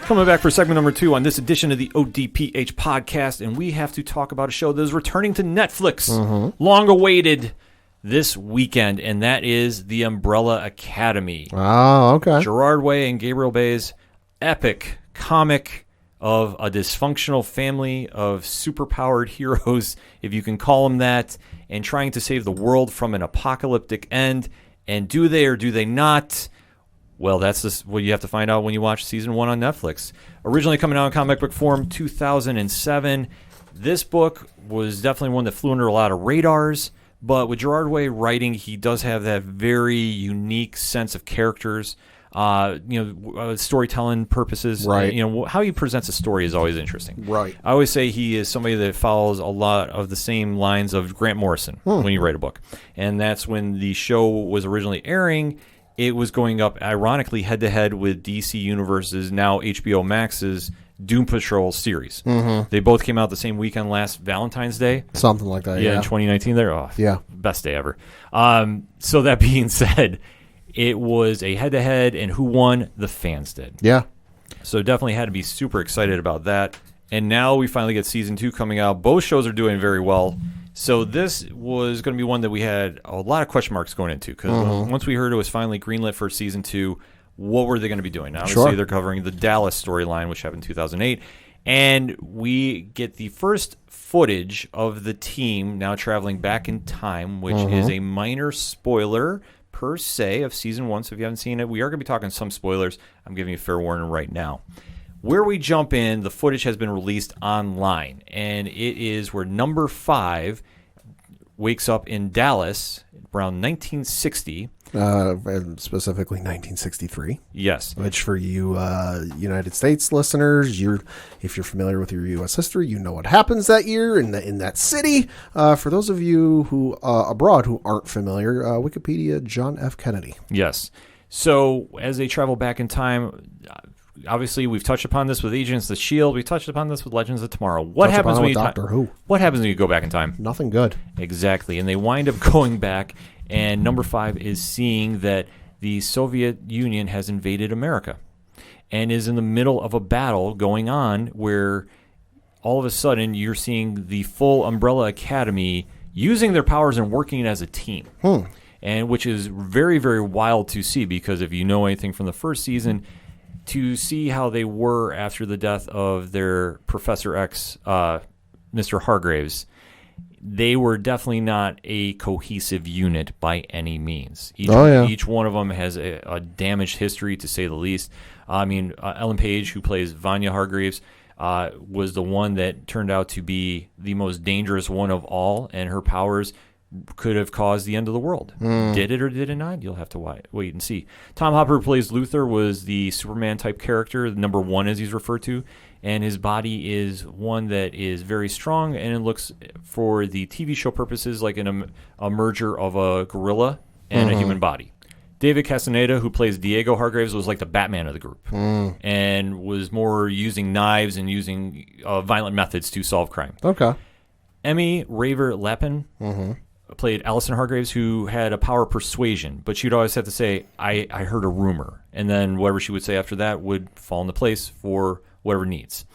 Coming back for segment number 2 on this edition of the ODPH podcast, and we have to talk about a show that is returning to Netflix, long awaited this weekend, and that is The Umbrella Academy. Oh, okay. Gerard Way and Gabriel Bay's epic comic of a dysfunctional family of superpowered heroes, if you can call them that, and trying to save the world from an apocalyptic end. And do they or do they not? Well, that's just what you have to find out when you watch Season 1 on Netflix. Originally coming out in comic book form 2007, this book was definitely one that flew under a lot of radars, But with Gerard Way writing, he does have that very unique sense of characters. Storytelling purposes. Right. How he presents a story is always interesting. Right. I always say he is somebody that follows a lot of the same lines of Grant Morrison when you write a book. And that's when the show was originally airing. It was going up, ironically, head-to-head with DC Universe's, now HBO Max's, Doom Patrol series. Mm-hmm. They both came out the same weekend last Valentine's Day. Something like that, in 2019 there. Oh, yeah. Best day ever. So that being said, it was a head-to-head, and who won? The fans did. Yeah. So definitely had to be super excited about that. And now we finally get Season 2 coming out. Both shows are doing very well. So this was going to be one that we had a lot of question marks going into, because once we heard it was finally greenlit for Season 2, what were they going to be doing? Obviously, they're covering the Dallas storyline, which happened in 2008. And we get the first footage of the team now traveling back in time, which is a minor spoiler per se of Season 1. So if you haven't seen it, we are going to be talking some spoilers. I'm giving you a fair warning right now. Where we jump in, the footage has been released online, and it is where number 5 wakes up in Dallas around 1960. And specifically 1963. Yes. Which for you United States listeners, if you're familiar with your U.S. history, you know what happens that year in that city. For those of you who abroad who aren't familiar, Wikipedia, John F. Kennedy. Yes. So as they travel back in time, obviously we've touched upon this with Agents of S.H.I.E.L.D. We touched upon this with Legends of Tomorrow. What happens when Doctor Who? What happens when you go back in time? Nothing good. Exactly. And they wind up going back, and number 5 is seeing that the Soviet Union has invaded America and is in the middle of a battle going on where all of a sudden you're seeing the full Umbrella Academy using their powers and working as a team. And which is very, very wild to see, because if you know anything from the first season, to see how they were after the death of their Professor X, Mr. Hargraves, they were definitely not a cohesive unit by any means. Each one of them has a damaged history, to say the least. Ellen Page, who plays Vanya Hargraves, was the one that turned out to be the most dangerous one of all, and her powers could have caused the end of the world. Did it or did it not? You'll have to wait and see. Tom Hopper, who plays Luthor, was the Superman-type character, number 1 as he's referred to, and his body is one that is very strong, and it looks, for the TV show purposes, like a merger of a gorilla and a human body. David Castaneda, who plays Diego Hargraves, was like the Batman of the group, and was more using knives and using violent methods to solve crime. Okay. Emmy Raver Lappin played Allison Hargraves, who had a power of persuasion, but she'd always have to say, I heard a rumor. And then whatever she would say after that would fall into place for whatever needs.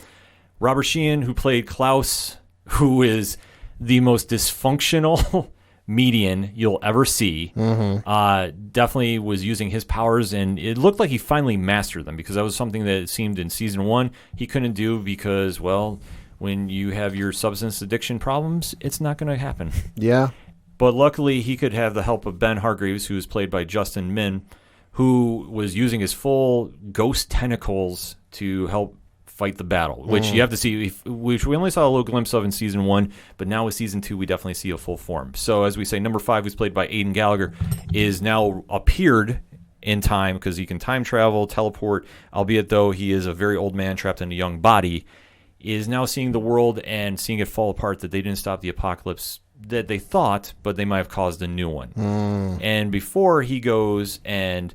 Robert Sheehan, who played Klaus, who is the most dysfunctional median you'll ever see, definitely was using his powers, and it looked like he finally mastered them, because that was something that it seemed in Season 1 he couldn't do, because, well, when you have your substance addiction problems, it's not going to happen. Yeah. But luckily, he could have the help of Ben Hargreaves, who was played by Justin Min, who was using his full ghost tentacles to help fight the battle, which you have to see, which we only saw a little glimpse of in Season 1, but now with Season 2, we definitely see a full form. So as we say, number 5, who's played by Aidan Gallagher, is now appeared in time, because he can time travel, teleport, albeit though he is a very old man trapped in a young body, is now seeing the world and seeing it fall apart, that they didn't stop the apocalypse that they thought, but they might have caused a new one. And before he goes and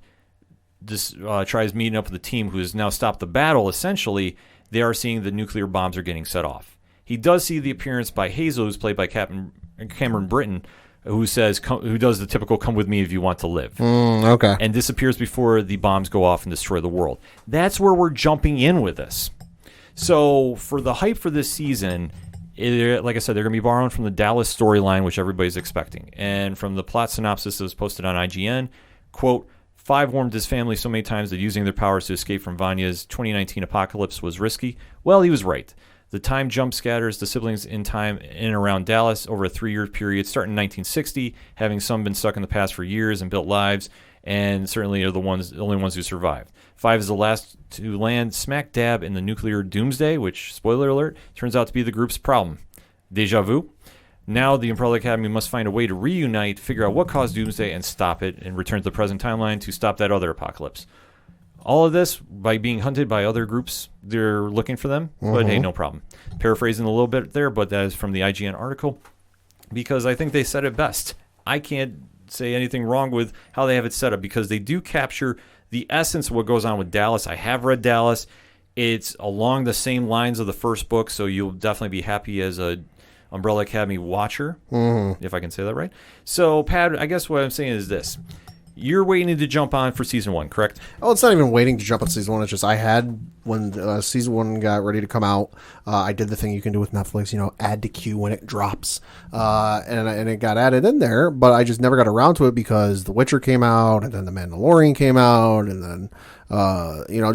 tries meeting up with the team who has now stopped the battle, essentially, they are seeing the nuclear bombs are getting set off. He does see the appearance by Hazel, who's played by Cameron Britton, who says, who does the typical "come with me if you want to live," okay, and disappears before the bombs go off and destroy the world. That's where we're jumping in with this. So for the hype for this season, like I said, they're going to be borrowing from the Dallas storyline, which everybody's expecting. And from the plot synopsis that was posted on IGN, quote, 5 warned his family so many times that using their powers to escape from Vanya's 2019 apocalypse was risky. Well, he was right. The time jump scatters the siblings in time in and around Dallas over a 3-year period, starting in 1960, having some been stuck in the past for years and built lives, and certainly are the only ones who survived. 5 is the last to land smack dab in the nuclear doomsday, which, spoiler alert, turns out to be the group's problem. Deja vu. Now the Umbrella Academy must find a way to reunite, figure out what caused Doomsday, and stop it, and return to the present timeline to stop that other apocalypse. All of this by being hunted by other groups. They're looking for them, but hey, no problem. Paraphrasing a little bit there, but that is from the IGN article, because I think they said it best. I can't say anything wrong with how they have it set up, because they do capture the essence of what goes on with Dallas. I have read Dallas. It's along the same lines of the first book, so you'll definitely be happy as a Umbrella Academy watcher, if I can say that right. So, Pat, I guess what I'm saying is this. You're waiting to jump on for season 1, correct? Oh, it's not even waiting to jump on season 1. It's just I had, when season 1 got ready to come out, I did the thing you can do with Netflix, add to queue when it drops. And it got added in there, but I just never got around to it because The Witcher came out, and then The Mandalorian came out, and then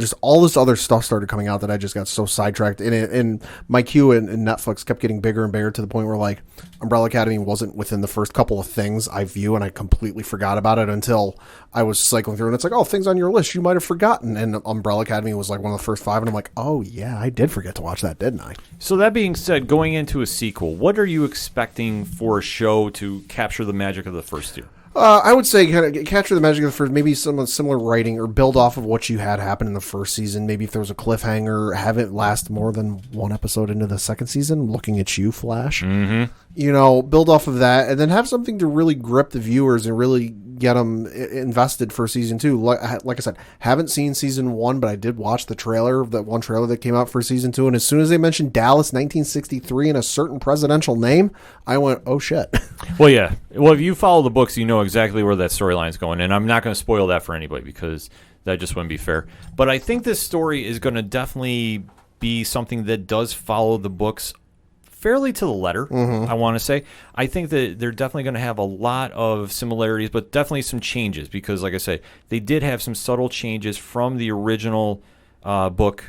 just all this other stuff started coming out that I just got so sidetracked. And my queue in Netflix kept getting bigger and bigger to the point where, like, Umbrella Academy wasn't within the first couple of things I view, and I completely forgot about it until I was cycling through, and it's like, oh, things on your list you might have forgotten. And Umbrella Academy was like one of the first 5, and I'm like, oh, yeah, I did forget to watch that, didn't I? So that being said, going into a sequel, what are you expecting for a show to capture the magic of the first 2? I would say kind of capture the magic of the first, maybe some similar writing or build off of what you had happen in the first season. Maybe if there was a cliffhanger, have it last more than one episode into the second season. Looking at you, Flash. Build off of that, and then have something to really grip the viewers and really get them invested for season 2. Like I said, haven't seen season 1, but I did watch the trailer, that one trailer that came out for season 2. And as soon as they mentioned Dallas 1963 and a certain presidential name, I went, oh shit. Well, yeah. Well, if you follow the books, you know exactly where that storyline's going. And I'm not going to spoil that for anybody because that just wouldn't be fair. But I think this story is going to definitely be something that does follow the books fairly to the letter, I want to say. I think that they're definitely going to have a lot of similarities, but definitely some changes because, like I said, they did have some subtle changes from the original book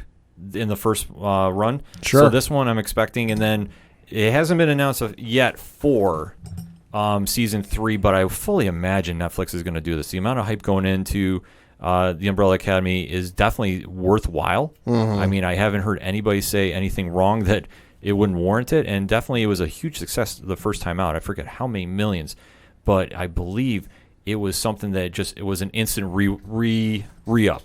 in the first run. Sure. So this one I'm expecting, and then it hasn't been announced yet for season 3, but I fully imagine Netflix is going to do this. The amount of hype going into the Umbrella Academy is definitely worthwhile. I mean, I haven't heard anybody say anything wrong that it wouldn't warrant it, and definitely it was a huge success the first time out. I forget how many millions, but I believe it was something that it was an instant re-up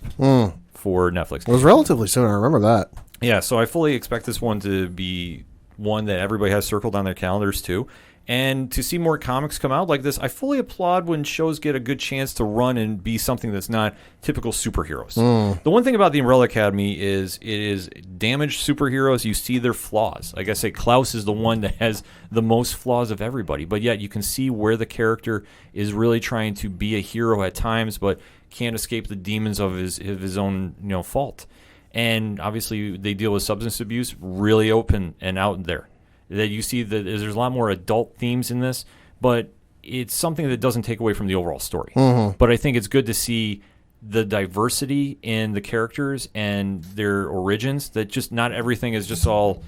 for Netflix. It was relatively soon, I remember that. Yeah, so I fully expect this one to be one that everybody has circled on their calendars too. And to see more comics come out like this, I fully applaud when shows get a good chance to run and be something that's not typical superheroes. The one thing about the Umbrella Academy is it is damaged superheroes. You see their flaws. Like I say, Klaus is the one that has the most flaws of everybody, but yet you can see where the character is really trying to be a hero at times, but can't escape the demons of his own fault. And obviously they deal with substance abuse really open and out there. That you see that there's a lot more adult themes in this, but it's something that doesn't take away from the overall story. But I think it's good to see the diversity in the characters and their origins, that just not everything is just all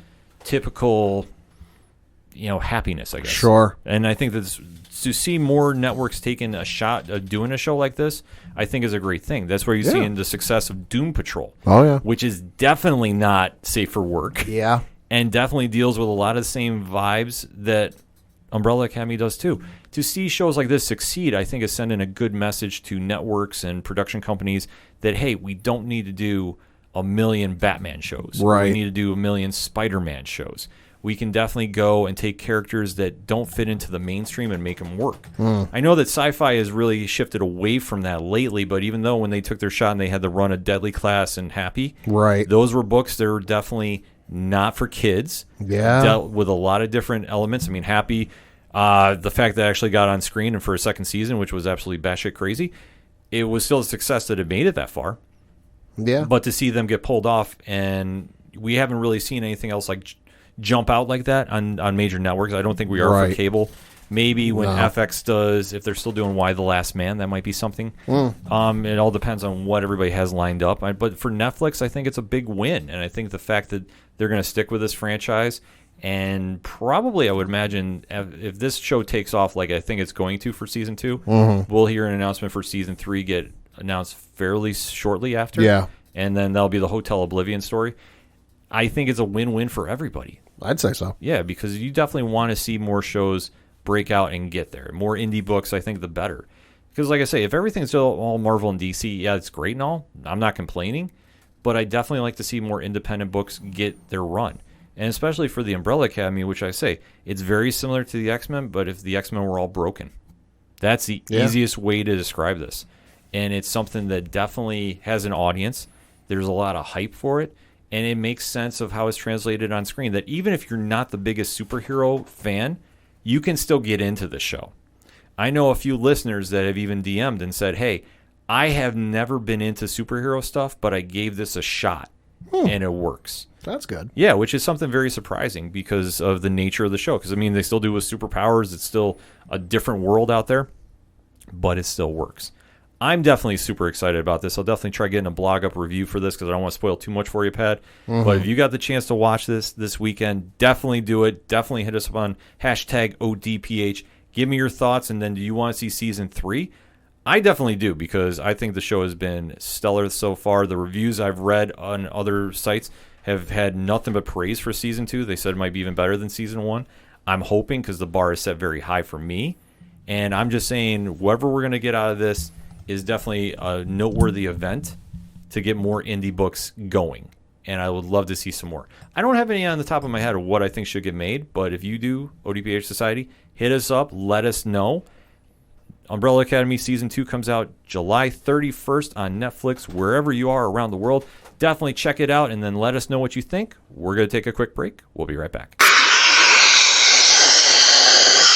typical, happiness, I guess. Sure. And I think that to see more networks taking a shot at doing a show like this, I think is a great thing. That's where you're seeing the success of Doom Patrol. Oh, yeah. Which is definitely not safe for work. Yeah. And definitely deals with a lot of the same vibes that Umbrella Academy does too. To see shows like this succeed, I think is sending a good message to networks and production companies that, hey, we don't need to do a million Batman shows. Right. We need to do a million Spider-Man shows. We can definitely go and take characters that don't fit into the mainstream and make them work. I know that sci-fi has really shifted away from that lately, but even though when they took their shot and they had the run of Deadly Class and Happy, right, those were books that were definitely not for kids. Yeah. Dealt with a lot of different elements. I mean, Happy, the fact that it actually got on screen and for a second season, which was absolutely batshit crazy, it was still a success that it made it that far. Yeah. But to see them get pulled off, and we haven't really seen anything else like jump out like that on major networks. I don't think we are for cable. Maybe when FX does, if they're still doing Why the Last Man, that might be something. It all depends on what everybody has lined up. But for Netflix, I think it's a big win. And I think the fact that they're going to stick with this franchise, and probably I would imagine if this show takes off like I think it's going to for season 2, we'll hear an announcement for season 3 get announced fairly shortly after. Yeah. And then that'll be the Hotel Oblivion story. I think it's a win-win for everybody. I'd say so. Yeah, because you definitely want to see more shows break out and get there. More indie books, I think, the better. Because, like I say, if everything's all Marvel and DC, yeah, it's great and all. I'm not complaining. But I definitely like to see more independent books get their run. And especially for the Umbrella Academy, which I say, it's very similar to the X-Men, but if the X-Men were all broken. That's the easiest way to describe this. And it's something that definitely has an audience. There's a lot of hype for it. And it makes sense of how it's translated on screen. That even if you're not the biggest superhero fan, you can still get into the show. I know a few listeners that have even DM'd and said, hey, I have never been into superhero stuff, but I gave this a shot, and it works. That's good. Yeah, which is something very surprising because of the nature of the show. Because, I mean, they still do with superpowers. It's still a different world out there, but it still works. I'm definitely super excited about this. I'll definitely try getting a blog up review for this because I don't want to spoil too much for you, Pat. But if you got the chance to watch this weekend, definitely do it. Definitely hit us up on hashtag ODPH. Give me your thoughts, and then do you want to see season 3? I definitely do because I think the show has been stellar so far. The reviews I've read on other sites have had nothing but praise for season 2. They said it might be even better than season 1. I'm hoping because the bar is set very high for me. And I'm just saying whatever we're going to get out of this is definitely a noteworthy event to get more indie books going. And I would love to see some more. I don't have any on the top of my head of what I think should get made, but if you do, ODPH Society, hit us up, let us know. Umbrella Academy Season 2 comes out July 31st on Netflix, wherever you are around the world. Definitely check it out and then let us know what you think. We're going to take a quick break. We'll be right back.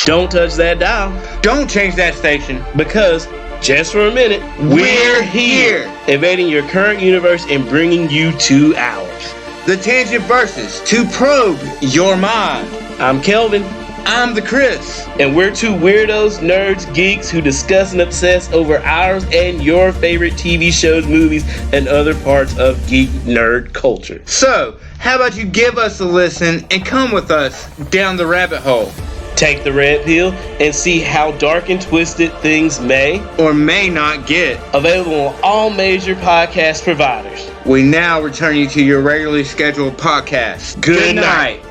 Don't touch that dial. Don't change that station. Because, just for a minute, we're here. Invading your current universe and bringing you to ours. The Tangent Versus to probe your mind. I'm Kelvin. I'm the Chris. And we're two weirdos, nerds, geeks who discuss and obsess over ours and your favorite TV shows, movies, and other parts of geek nerd culture. So, how about you give us a listen and come with us down the rabbit hole? Take the red pill and see how dark and twisted things may or may not get. Available on all major podcast providers. We now return you to your regularly scheduled podcast. Good night.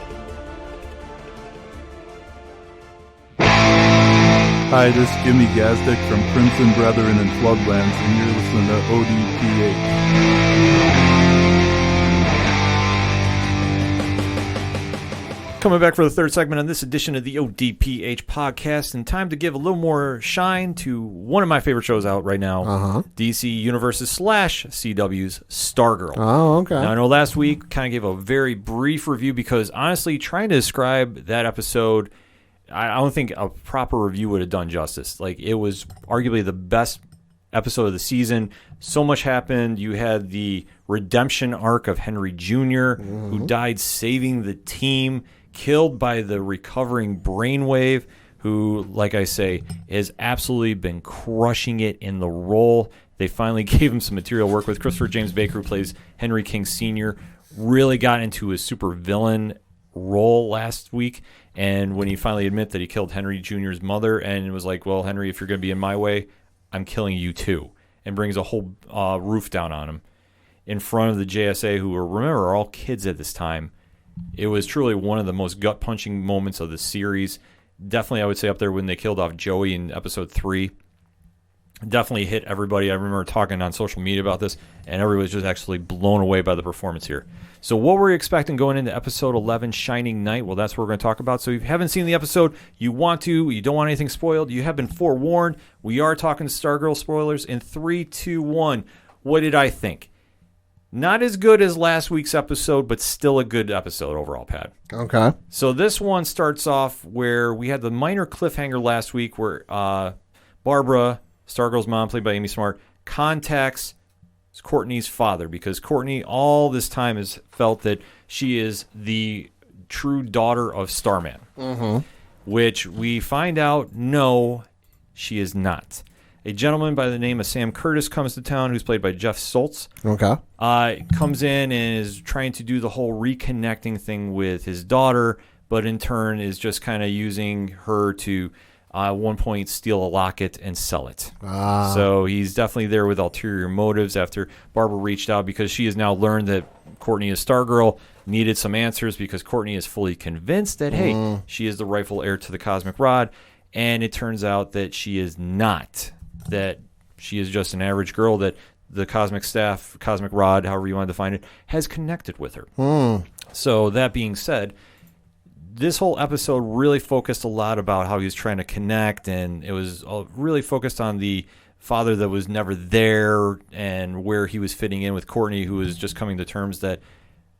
Hi, this is Jimmy Gazdick from Crimson Brethren and Floodlands, and you're listening to ODPH. Coming back for the third segment on this edition of the ODPH podcast, and time to give a little more shine to one of my favorite shows out right now, DC Universe's / CW's Stargirl. Oh, okay. Now, I know last week kind of gave a very brief review because, honestly, trying to describe that episode, I don't think a proper review would have done justice. Like, it was arguably the best episode of the season. So much happened. You had the redemption arc of Henry Jr., who died saving the team, killed by the recovering Brainwave, who, like I say, has absolutely been crushing it in the role. They finally gave him some material work with. Christopher James Baker, who plays Henry King Sr., really got into his super villain role last week. And when he finally admitted that he killed Henry Jr.'s mother and it was like, well, Henry, if you're going to be in my way, I'm killing you too. And brings a whole roof down on him in front of the JSA, who remember are all kids at this time. It was truly one of the most gut-punching moments of the series. Definitely, I would say, up there when they killed off Joey in episode 3. Definitely hit everybody. I remember talking on social media about this, and everybody was just actually blown away by the performance here. So what were we expecting going into episode 11, Shining Knight? Well, that's what we're going to talk about. So if you haven't seen the episode, you don't want anything spoiled, you have been forewarned. We are talking Stargirl spoilers in 3, 2, 1. What did I think? Not as good as last week's episode, but still a good episode overall, Pat. Okay. So this one starts off where we had the minor cliffhanger last week where Barbara, Stargirl's mom, played by Amy Smart, contacts Courtney's father because Courtney all this time has felt that she is the true daughter of Starman, which we find out, no, she is not. A gentleman by the name of Sam Curtis comes to town, who's played by Jeff Stoltz. Okay. Comes in and is trying to do the whole reconnecting thing with his daughter, but in turn is just kind of using her to at one point steal a locket and sell it. So he's definitely there with ulterior motives after Barbara reached out because she has now learned that Courtney as Stargirl needed some answers because Courtney is fully convinced that, hey, she is the rightful heir to the cosmic rod. And it turns out that she is not, that she is just an average girl that the cosmic staff, cosmic rod, however you want to define it, has connected with her. So that being said, this whole episode really focused a lot about how he was trying to connect, and it was really focused on the father that was never there and where he was fitting in with Courtney, who was just coming to terms that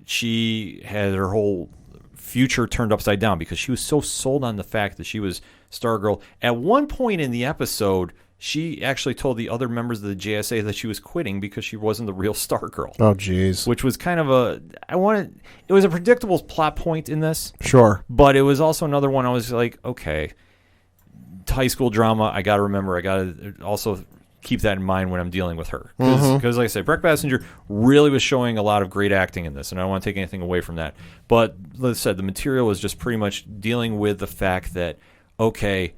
she had her whole future turned upside down because she was so sold on the fact that she was Stargirl. At one point in the episode, she actually told the other members of the JSA that she was quitting because she wasn't the real Stargirl. Oh, jeez. Which was kind of it was a predictable plot point in this. Sure. But it was also another one I was like, okay, high school drama, I got to remember, I got to also keep that in mind when I'm dealing with her. Because like I said, Brett Bassinger really was showing a lot of great acting in this, and I don't want to take anything away from that. But like I said, the material was just pretty much dealing with the fact that, okay,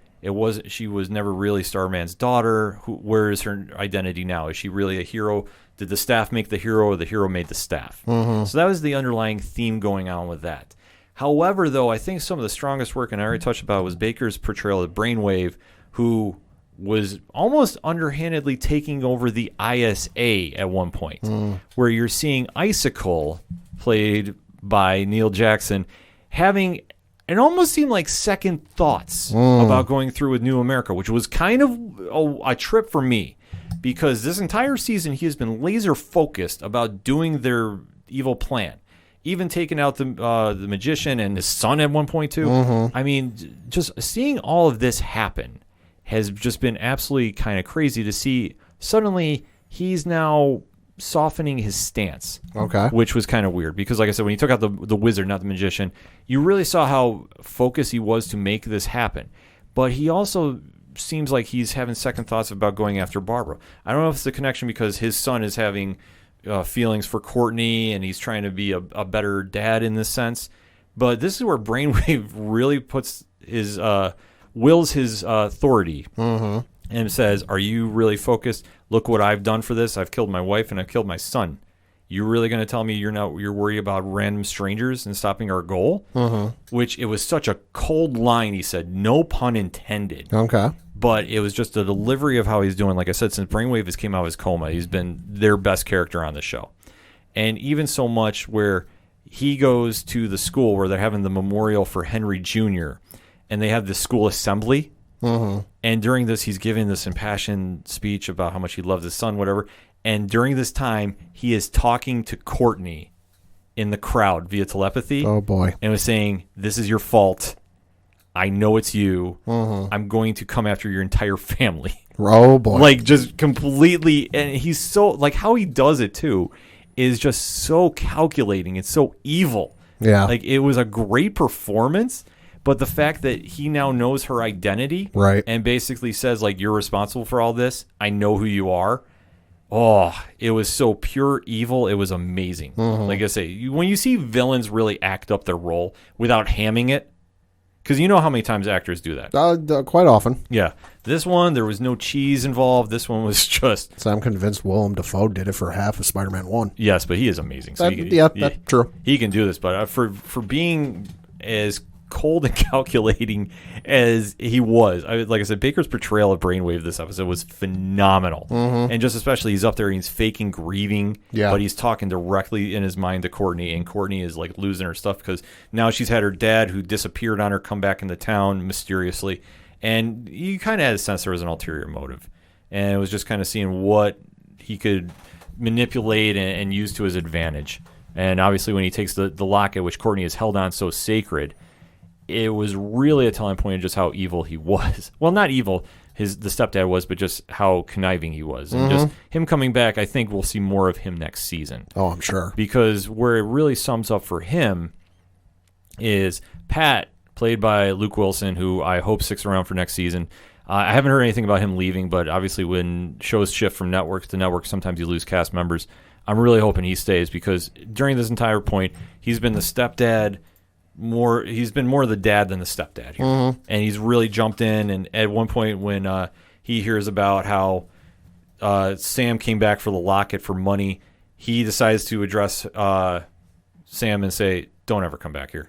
she was never really Starman's daughter. Where is her identity now? Is she really a hero? Did the staff make the hero, or the hero made the staff? So that was the underlying theme going on with that. However, though, I think some of the strongest work, and I already touched about, was Baker's portrayal of Brainwave, who was almost underhandedly taking over the ISA at one point, where you're seeing Icicle, played by Neil Jackson, having it almost seemed like second thoughts about going through with New America, which was kind of a trip for me, because this entire season he has been laser focused about doing their evil plan, even taking out the magician and his son at one point too. I mean, just seeing all of this happen has just been absolutely kind of crazy to see. Suddenly he's now softening his stance, which was kind of weird because, like I said, when he took out the wizard, not the magician, you really saw how focused he was to make this happen. But he also seems like he's having second thoughts about going after Barbara. I don't know if it's the connection because his son is having feelings for Courtney and he's trying to be a better dad in this sense. But this is where Brainwave really puts his wills his authority and says, are you really focused? Look what I've done for this. I've killed my wife and I've killed my son. You really going to tell me you're worried about random strangers and stopping our goal? Which it was such a cold line. He said, no pun intended. But it was just the delivery of how he's doing. Like I said, since Brainwave has came out of his coma, he's been their best character on the show. And even so much where he goes to the school where they're having the memorial for Henry Jr., and they have the school assembly. And during this, he's giving this impassioned speech about how much he loves his son, whatever. And during this time, he is talking to Courtney in the crowd via telepathy. Oh, boy. And was saying, this is your fault. I know it's you. I'm going to come after your entire family. Oh, boy. Like, just completely. And he's so, like, how he does it, too, is just so calculating. It's so evil. Yeah. Like, it was a great performance. But the fact that he now knows her identity, right, and basically says, like, you're responsible for all this. I know who you are. Oh, it was so pure evil. It was amazing. Like I say, when you see villains really act up their role without hamming it, because you know how many times actors do that. Quite often. Yeah. This one, there was no cheese involved. This one was just... So I'm convinced Willem Dafoe did it for half of Spider-Man 1. Yes, but he is amazing. So that's true. He can do this, but for being as cold and calculating as he was, like I said, Baker's portrayal of Brainwave this episode was phenomenal. And just especially he's up there and he's faking grieving, but he's talking directly in his mind to Courtney, and Courtney is like losing her stuff because now she's had her dad who disappeared on her come back into town mysteriously, and you kind of had a sense there was an ulterior motive, and it was just kind of seeing what he could manipulate and use to his advantage. And obviously when he takes the locket, which Courtney has held on so sacred, it was really a telling point of just how evil he was. Well, not evil, the stepdad was, but just how conniving he was. And just him coming back, I think we'll see more of him next season. Oh, I'm sure. Because where it really sums up for him is Pat, played by Luke Wilson, who I hope sticks around for next season. I haven't heard anything about him leaving, but obviously when shows shift from network to network, sometimes you lose cast members. I'm really hoping he stays because during this entire point, he's been the stepdad. He's been more the dad than the stepdad here. And he's really jumped in, and at one point when he hears about how Sam came back for the locket for money, he decides to address Sam and say, don't ever come back here.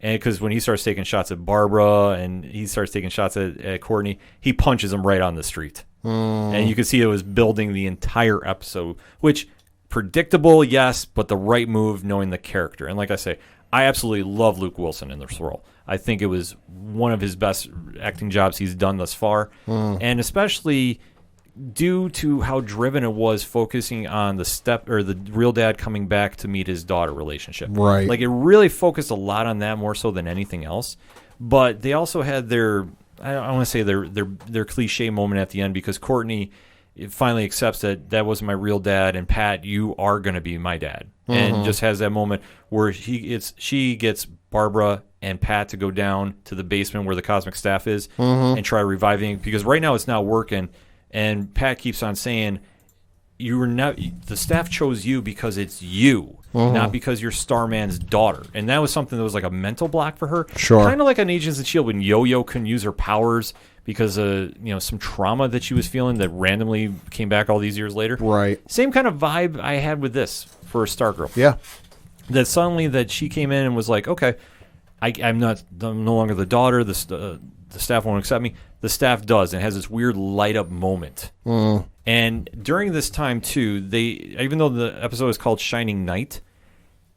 And because when he starts taking shots at Barbara and he starts taking shots at Courtney, he punches him right on the street. And you can see it was building the entire episode, which predictable, yes, but the right move knowing the character. And like I say, I absolutely love Luke Wilson in this role. I think it was one of his best acting jobs he's done thus far. And especially due to how driven it was, focusing on the real dad coming back to meet his daughter relationship. Right. Like, it really focused a lot on that more so than anything else. But they also had their, I want to say their cliche moment at the end, because Courtney finally accepts that wasn't my real dad, and Pat, you are going to be my dad. And just has that moment where she gets Barbara and Pat to go down to the basement where the cosmic staff is and try reviving, because right now it's not working. And Pat keeps on saying, the staff chose you because it's you, not because you're Starman's daughter. And that was something that was like a mental block for her. Sure. Kind of like on Agents of S.H.I.E.L.D. when Yo-Yo couldn't use her powers because of some trauma that she was feeling that randomly came back all these years later. Right. Same kind of vibe I had with this for Stargirl. Yeah. That suddenly that she came in and was like, okay, I'm no longer the daughter. The staff won't accept me. The staff does, and has this weird light up moment. And during this time too, even though the episode is called Shining Knight,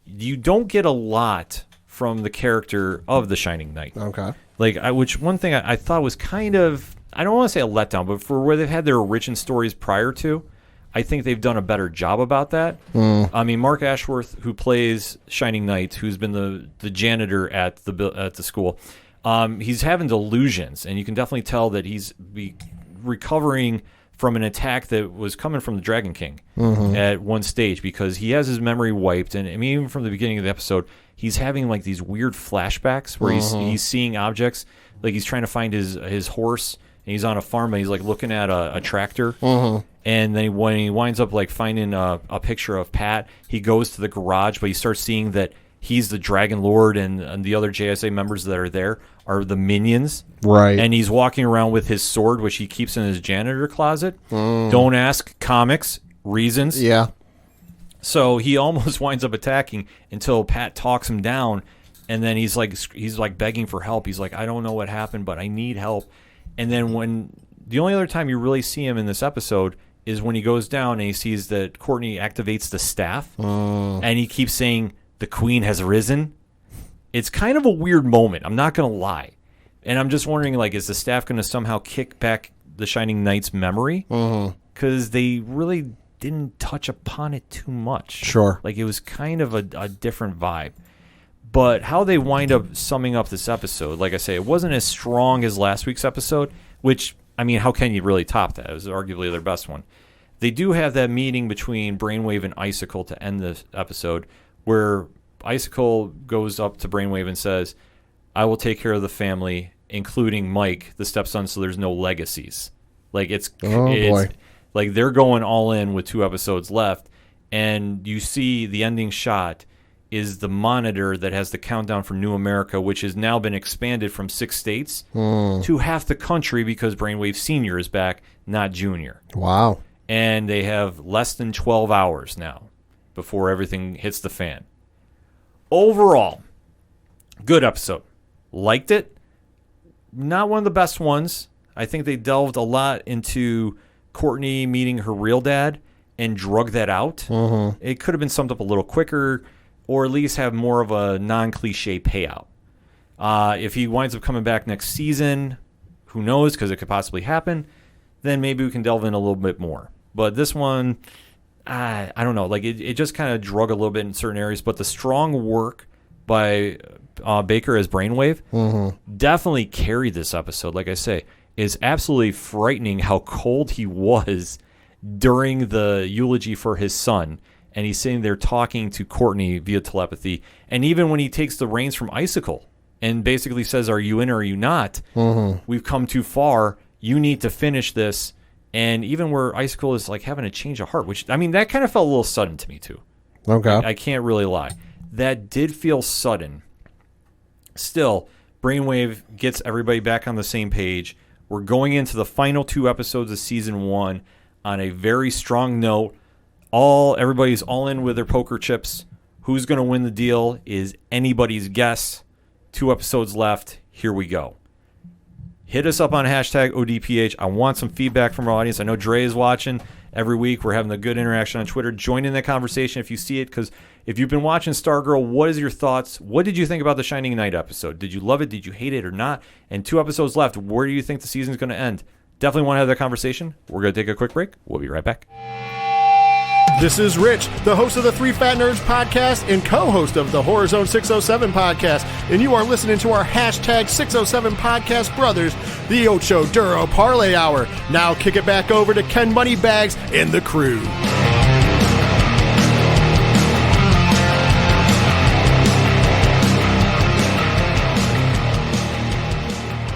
you don't get a lot from the character of the Shining Knight. Okay. Which one thing I thought was kind of, I don't want to say a letdown, but for where they've had their origin stories prior to, I think they've done a better job about that. I mean, Mark Ashworth, who plays Shining Knight, who's been the janitor at the school, he's having delusions, and you can definitely tell that he's recovering from an attack that was coming from the Dragon King at one stage, because he has his memory wiped. And I mean, even from the beginning of the episode, he's having like these weird flashbacks where he's seeing objects, like he's trying to find his horse, and he's on a farm and he's like looking at a tractor. And then when he winds up like finding a picture of Pat, he goes to the garage, but he starts seeing that he's the Dragon Lord, and the other JSA members that are there are the minions. Right. And he's walking around with his sword, which he keeps in his janitor closet. Don't ask, comics, reasons. Yeah. So he almost winds up attacking until Pat talks him down, and then he's like begging for help. He's like, I don't know what happened, but I need help. And then when the only other time you really see him in this episode is when he goes down and he sees that Courtney activates the staff, and he keeps saying, the queen has risen. It's kind of a weird moment, I'm not going to lie. And I'm just wondering, like, is the staff going to somehow kick back the Shining Knight's memory? Because they really didn't touch upon it too much. Sure. Like, it was kind of a different vibe. But how they wind up summing up this episode, like I say, it wasn't as strong as last week's episode, which, I mean, how can you really top that? It was arguably their best one. They do have that meeting between Brainwave and Icicle to end this episode, where Icicle goes up to Brainwave and says, I will take care of the family, including Mike, the stepson, so there's no legacies. Like, it's like they're going all in with 2 episodes left, and you see the ending shot is the monitor that has the countdown for New America, which has now been expanded from 6 states to half the country, because Brainwave Senior is back, not Junior. Wow. And they have less than 12 hours now before everything hits the fan. Overall, good episode. Liked it. Not one of the best ones. I think they delved a lot into Courtney meeting her real dad and drug that out. It could have been summed up a little quicker, or at least have more of a non-cliche payout. If he winds up coming back next season, who knows, because it could possibly happen, then maybe we can delve in a little bit more. But this one, I don't know. Like, it just kind of drug a little bit in certain areas, but the strong work by Baker as Brainwave definitely carried this episode. Like I say, is absolutely frightening how cold he was during the eulogy for his son. And he's sitting there talking to Courtney via telepathy. And even when he takes the reins from Icicle and basically says, are you in or are you not? We've come too far. You need to finish this. And even where Icicle is like having a change of heart, which, I mean, that kind of felt a little sudden to me too. Okay. I can't really lie. That did feel sudden. Still, Brainwave gets everybody back on the same page. We're going into the final 2 episodes of season 1 on a very strong note. Everybody's all in with their poker chips. Who's going to win the deal is anybody's guess. 2 episodes left. Here we go. Hit us up on hashtag ODPH. I want some feedback from our audience. I know Dre is watching every week. We're having a good interaction on Twitter. Join in that conversation if you see it, because if you've been watching Stargirl, what is your thoughts? What did you think about the Shining Knight episode? Did you love it? Did you hate it or not? And 2 episodes left. Where do you think the season's going to end? Definitely want to have that conversation. We're going to take a quick break. We'll be right back. This is Rich, the host of the Three Fat Nerds podcast and co-host of the Horror Zone 607 podcast, and you are listening to our hashtag 607 podcast brothers, the Ocho Duro Parlay Hour. Now kick it back over to Ken Moneybags and the crew.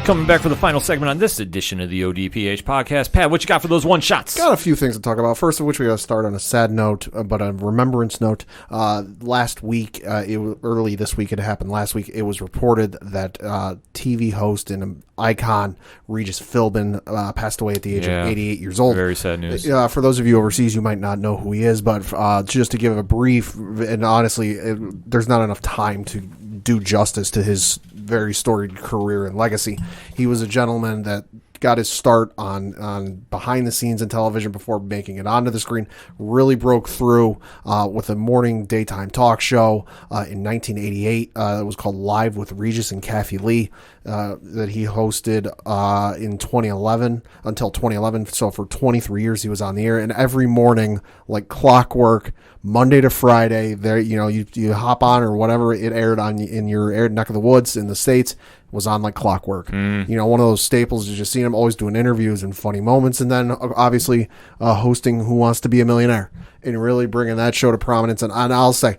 Coming back for the final segment on this edition of the ODPH podcast. Pat, what you got for those one-shots? Got a few things to talk about. First of which, we got to start on a sad note, but a remembrance note. Last week, early this week, it happened last week, it was reported that TV host and icon Regis Philbin passed away at the age of 88 years old. Very sad news. For those of you overseas, you might not know who he is, but just to give a brief, and honestly, there's not enough time to do justice to his very storied career and legacy. He was a gentleman that got his start on behind the scenes in television before making it onto the screen. Really broke through with a morning daytime talk show in 1988. It was called Live with Regis and Kathy Lee that he hosted in 2011 until 2011. So for 23 years he was on the air, and every morning, like clockwork, Monday to Friday, there you hop on or whatever it aired on in your air neck of the woods in the States, was on like clockwork. One of those staples. You just seen him always doing interviews and funny moments, and then obviously hosting Who Wants to Be a Millionaire and really bringing that show to prominence. And I'll say,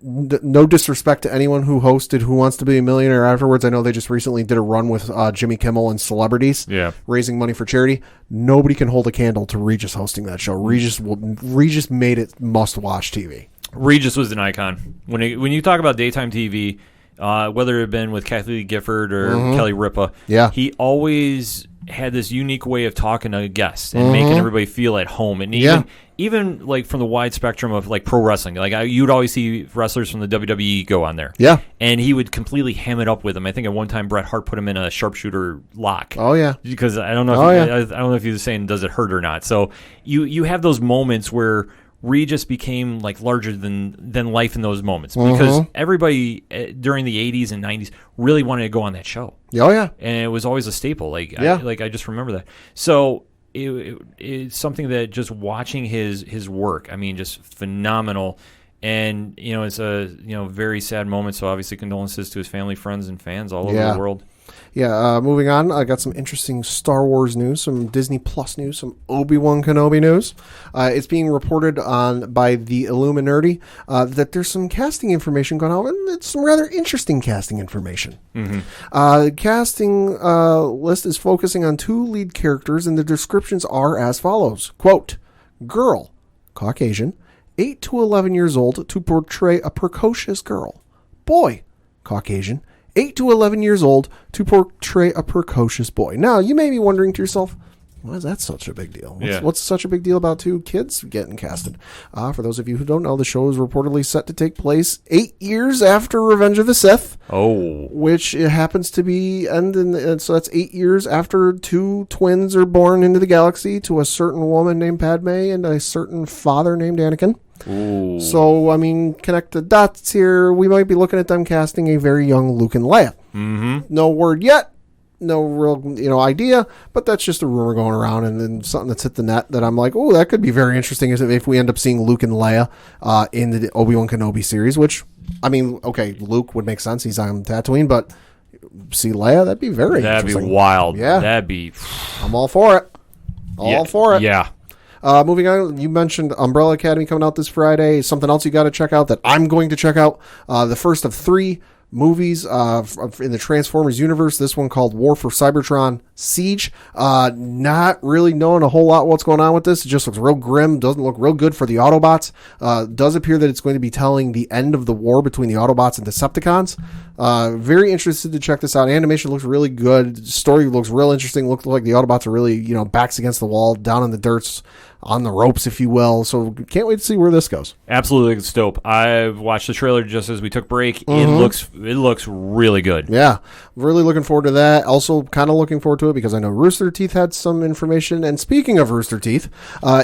no disrespect to anyone who hosted Who Wants to Be a Millionaire afterwards. I know they just recently did a run with Jimmy Kimmel and celebrities, raising money for charity. Nobody can hold a candle to Regis hosting that show. Regis made it must-watch TV. Regis was an icon. When you talk about daytime TV, whether it had been with Kathy Lee Gifford or Kelly Ripa, he always had this unique way of talking to guests and making everybody feel at home. And even like from the wide spectrum of like pro wrestling, like you'd always see wrestlers from the WWE go on there. Yeah. And he would completely ham it up with them. I think at one time Bret Hart put him in a sharpshooter lock. Oh yeah. Because I don't know I don't know if he was saying does it hurt or not. So you have those moments where Regis became like larger than life in those moments because everybody during the 80s and 90s really wanted to go on that show. Oh yeah. And it was always a staple. I just remember that. So it's something that just watching his work, I mean, just phenomenal. And it's a very sad moment. So obviously condolences to his family, friends, and fans all over the world. Yeah, moving on, I got some interesting Star Wars news, some Disney Plus news, some Obi-Wan Kenobi news. It's being reported on by the Illuminati that there's some casting information going on, and it's some rather interesting casting information. The casting list is focusing on 2 lead characters, and the descriptions are as follows. Quote, girl, Caucasian, 8 to 11 years old to portray a precocious girl. Boy, Caucasian, 8 to 11 years old to portray a precocious boy. Now, you may be wondering to yourself, why is that such a big deal? What's such a big deal about 2 kids getting casted? For those of you who don't know, the show is reportedly set to take place 8 years after Revenge of the Sith. Oh. Which it happens to be, so that's 8 years after 2 twins are born into the galaxy to a certain woman named Padme and a certain father named Anakin. Ooh. So, I mean, connect the dots here. We might be looking at them casting a very young Luke and Leia. No word yet. No real, idea, but that's just a rumor going around, and then something that's hit the net that I'm like, oh, that could be very interesting if we end up seeing Luke and Leia in the Obi-Wan Kenobi series, which, I mean, okay, Luke would make sense. He's on Tatooine, but see Leia, that'd be very interesting. That'd be wild. Yeah. That'd be... I'm all for it. All for it. Yeah. Moving on, you mentioned Umbrella Academy coming out this Friday. Something else you got to check out that I'm going to check out. The first of 3 movies in the Transformers universe. This one called War for Cybertron. Siege. Not really knowing a whole lot what's going on with this. It just looks real grim. Doesn't look real good for the Autobots. Does appear that it's going to be telling the end of the war between the Autobots and Decepticons. Very interested to check this out. Animation looks really good. Story looks real interesting. Looks like the Autobots are really, backs against the wall, down in the dirt, on the ropes, if you will. So can't wait to see where this goes. Absolutely, it's dope. I've watched the trailer just as we took break. It looks really good. Yeah, really looking forward to that. Also, kind of looking forward to it because I know Rooster Teeth had some information. And speaking of Rooster Teeth,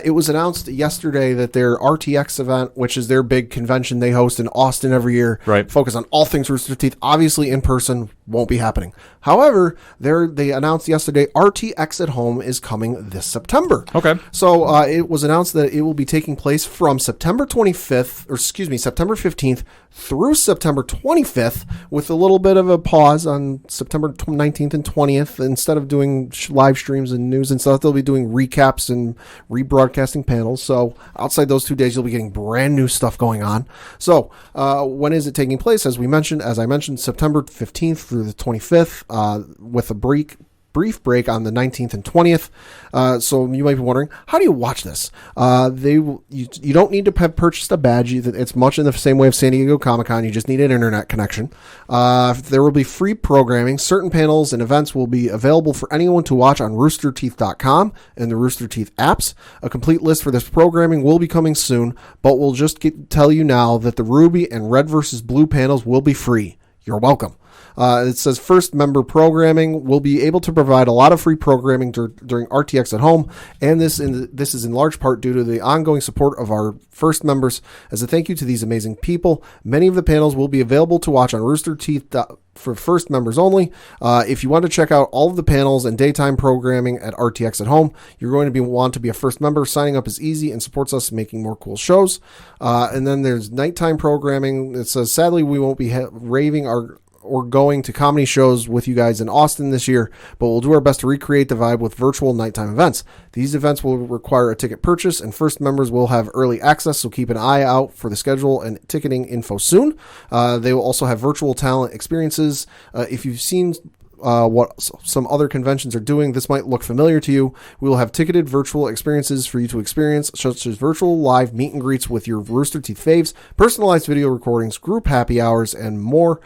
it was announced yesterday that their RTX event, which is their big convention they host in Austin every year, right, focus on all things Rooster Teeth. Obviously, in person won't be happening. However, they announced yesterday RTX at Home is coming this September. Okay, so it was announced that it will be taking place from September 15th through September 25th, with a little bit of a pause on September 19th and 20th. Instead of doing live streams and news and stuff, they'll be doing recaps and rebroadcasting panels. So outside those 2 days, you'll be getting brand new stuff going on. So when is it taking place? As I mentioned, September 15th through the 25th, with a brief break on the 19th and 20th. So you might be wondering, how do you watch this? You don't need to have purchased a badge. It's much in the same way of San Diego Comic-Con. You just need an internet connection. There will be free programming. Certain panels and events will be available for anyone to watch on roosterteeth.com and the Rooster Teeth apps. A complete list for this programming will be coming soon, but we'll just tell you now that the Ruby and Red versus Blue panels will be free. You're welcome. It says first member programming will be able to provide a lot of free programming during RTX at Home, and this is in large part due to the ongoing support of our first members. As a thank you to these amazing people, many of the panels will be available to watch on Rooster Teeth for first members only. If you want to check out all of the panels and daytime programming at RTX at Home, you're going to want to be a first member. Signing up is easy and supports us making more cool shows. And then there's nighttime programming. It says, sadly, we won't be raving or going to comedy shows with you guys in Austin this year, but we'll do our best to recreate the vibe with virtual nighttime events. These events will require a ticket purchase, and first members will have early access, so keep an eye out for the schedule and ticketing info soon. They will also have virtual talent experiences. If you've seen what some other conventions are doing, this might look familiar to you. We will have ticketed virtual experiences for you to experience, such as virtual live meet and greets with your Rooster Teeth faves, personalized video recordings, group happy hours, and more.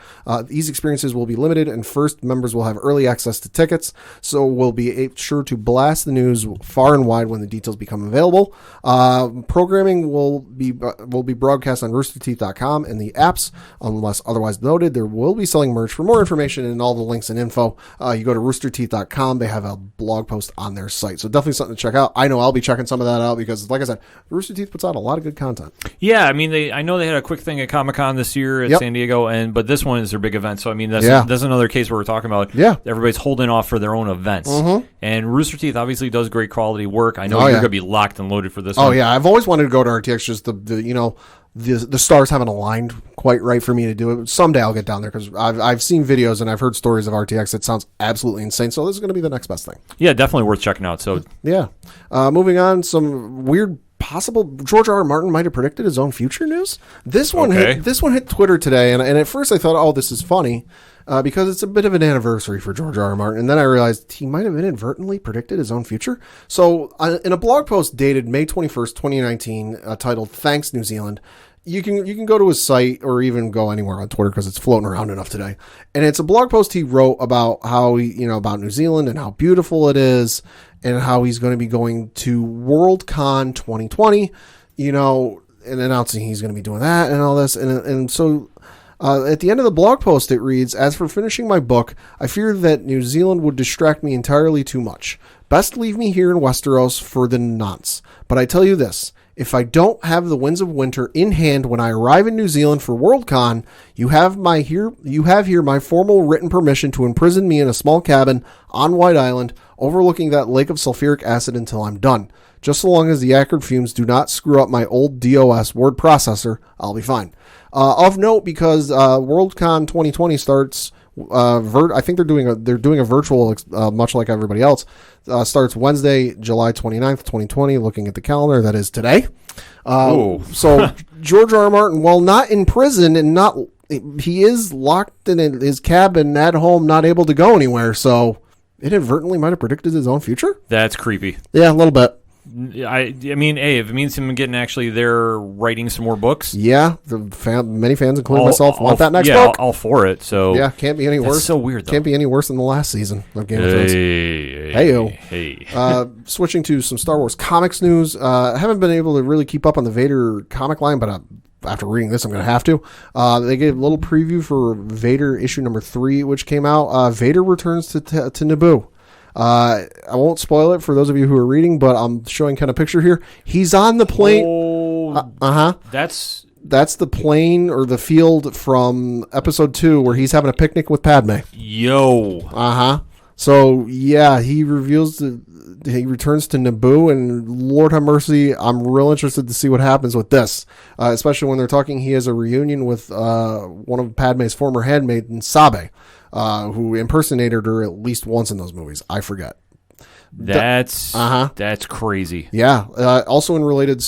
These experiences will be limited, and first members will have early access to tickets, so we'll be sure to blast the news far and wide when the details become available. Programming will be broadcast on roosterteeth.com and the apps, unless otherwise noted. There will be selling merch. For more information and all the links and info, you go to roosterteeth.com. They have a blog post on their site, so definitely something to check out. I know I'll be checking some of that out because, like I said, Rooster Teeth puts out a lot of good content. Yeah, I mean, I know they had a quick thing at Comic-Con this year at San Diego, but this one is their big event. So I mean, that's another case where we're talking about. Yeah, everybody's holding off for their own events, and Rooster Teeth obviously does great quality work. I know you're going to be locked and loaded for this. Oh yeah, I've always wanted to go to RTX. Just the stars haven't aligned quite right for me to do it. Someday I'll get down there because I've seen videos and I've heard stories of RTX. It sounds absolutely insane. So this is going to be the next best thing. Yeah, definitely worth checking out. So yeah, moving on, some weird possible George R. R. Martin might have predicted his own future news. This one hit Twitter today, and at first I thought, oh, this is funny. Because it's a bit of an anniversary for George R. R. Martin. And then I realized he might have inadvertently predicted his own future. So in a blog post dated May 21st, 2019, titled Thanks New Zealand, you can go to his site or even go anywhere on Twitter because it's floating around enough today. And it's a blog post he wrote about how about New Zealand and how beautiful it is and how he's going to be going to Worldcon 2020, and announcing he's going to be doing that and all this. And so at the end of the blog post, it reads, as for finishing my book, I fear that New Zealand would distract me entirely too much. Best leave me here in Westeros for the nonce. But I tell you this, if I don't have the Winds of Winter in hand when I arrive in New Zealand for Worldcon, you have here my formal written permission to imprison me in a small cabin on White Island, overlooking that lake of sulfuric acid until I'm done. Just so long as the acrid fumes do not screw up my old DOS word processor, I'll be fine. Of note, because Worldcon 2020 starts, I think they're doing a virtual, much like everybody else. Starts Wednesday, July 29th, 2020. Looking at the calendar, that is today. So George R. R. Martin, while not in prison and he is locked in his cabin at home, not able to go anywhere. So inadvertently might have predicted his own future? That's creepy. Yeah, a little bit. I mean, hey, if it means him getting actually there writing some more books. Yeah, many fans, including myself, want that next book. All for it. So yeah, can't be any worse. That's so weird, though. Can't be any worse than the last season of Game of Thrones. Hey. Switching to some Star Wars comics news. I haven't been able to really keep up on the Vader comic line, but after reading this, I'm going to have to. They gave a little preview for Vader issue number 3, which came out. Vader returns to Naboo. I won't spoil it for those of you who are reading, but I'm showing kind of picture here. He's on the plane. That's the plane or the field from episode 2 where he's having a picnic with Padme. So yeah, he returns to Naboo, and Lord have mercy, I'm real interested to see what happens with this, especially when they're talking. He has a reunion with one of Padme's former handmaidens, Sabe, who impersonated her at least once in those movies. I forget. That's crazy. Yeah. Also in related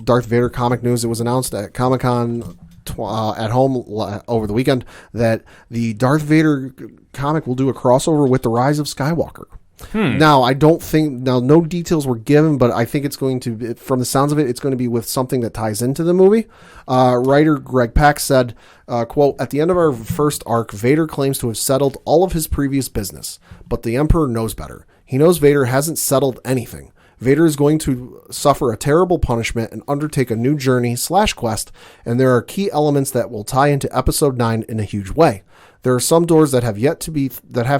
Darth Vader comic news, it was announced at Comic-Con at home over the weekend that the Darth Vader comic will do a crossover with The Rise of Skywalker. Now, no details were given, but I think it's going to, from the sounds of it, it's going to be with something that ties into the movie. Writer Greg Pak said, quote, "At the end of our first arc, Vader claims to have settled all of his previous business, but the Emperor knows better. He knows Vader hasn't settled anything. Vader is going to suffer a terrible punishment and undertake a new journey / quest, and there are key elements that will tie into Episode 9 in a huge way. There are some doors that have to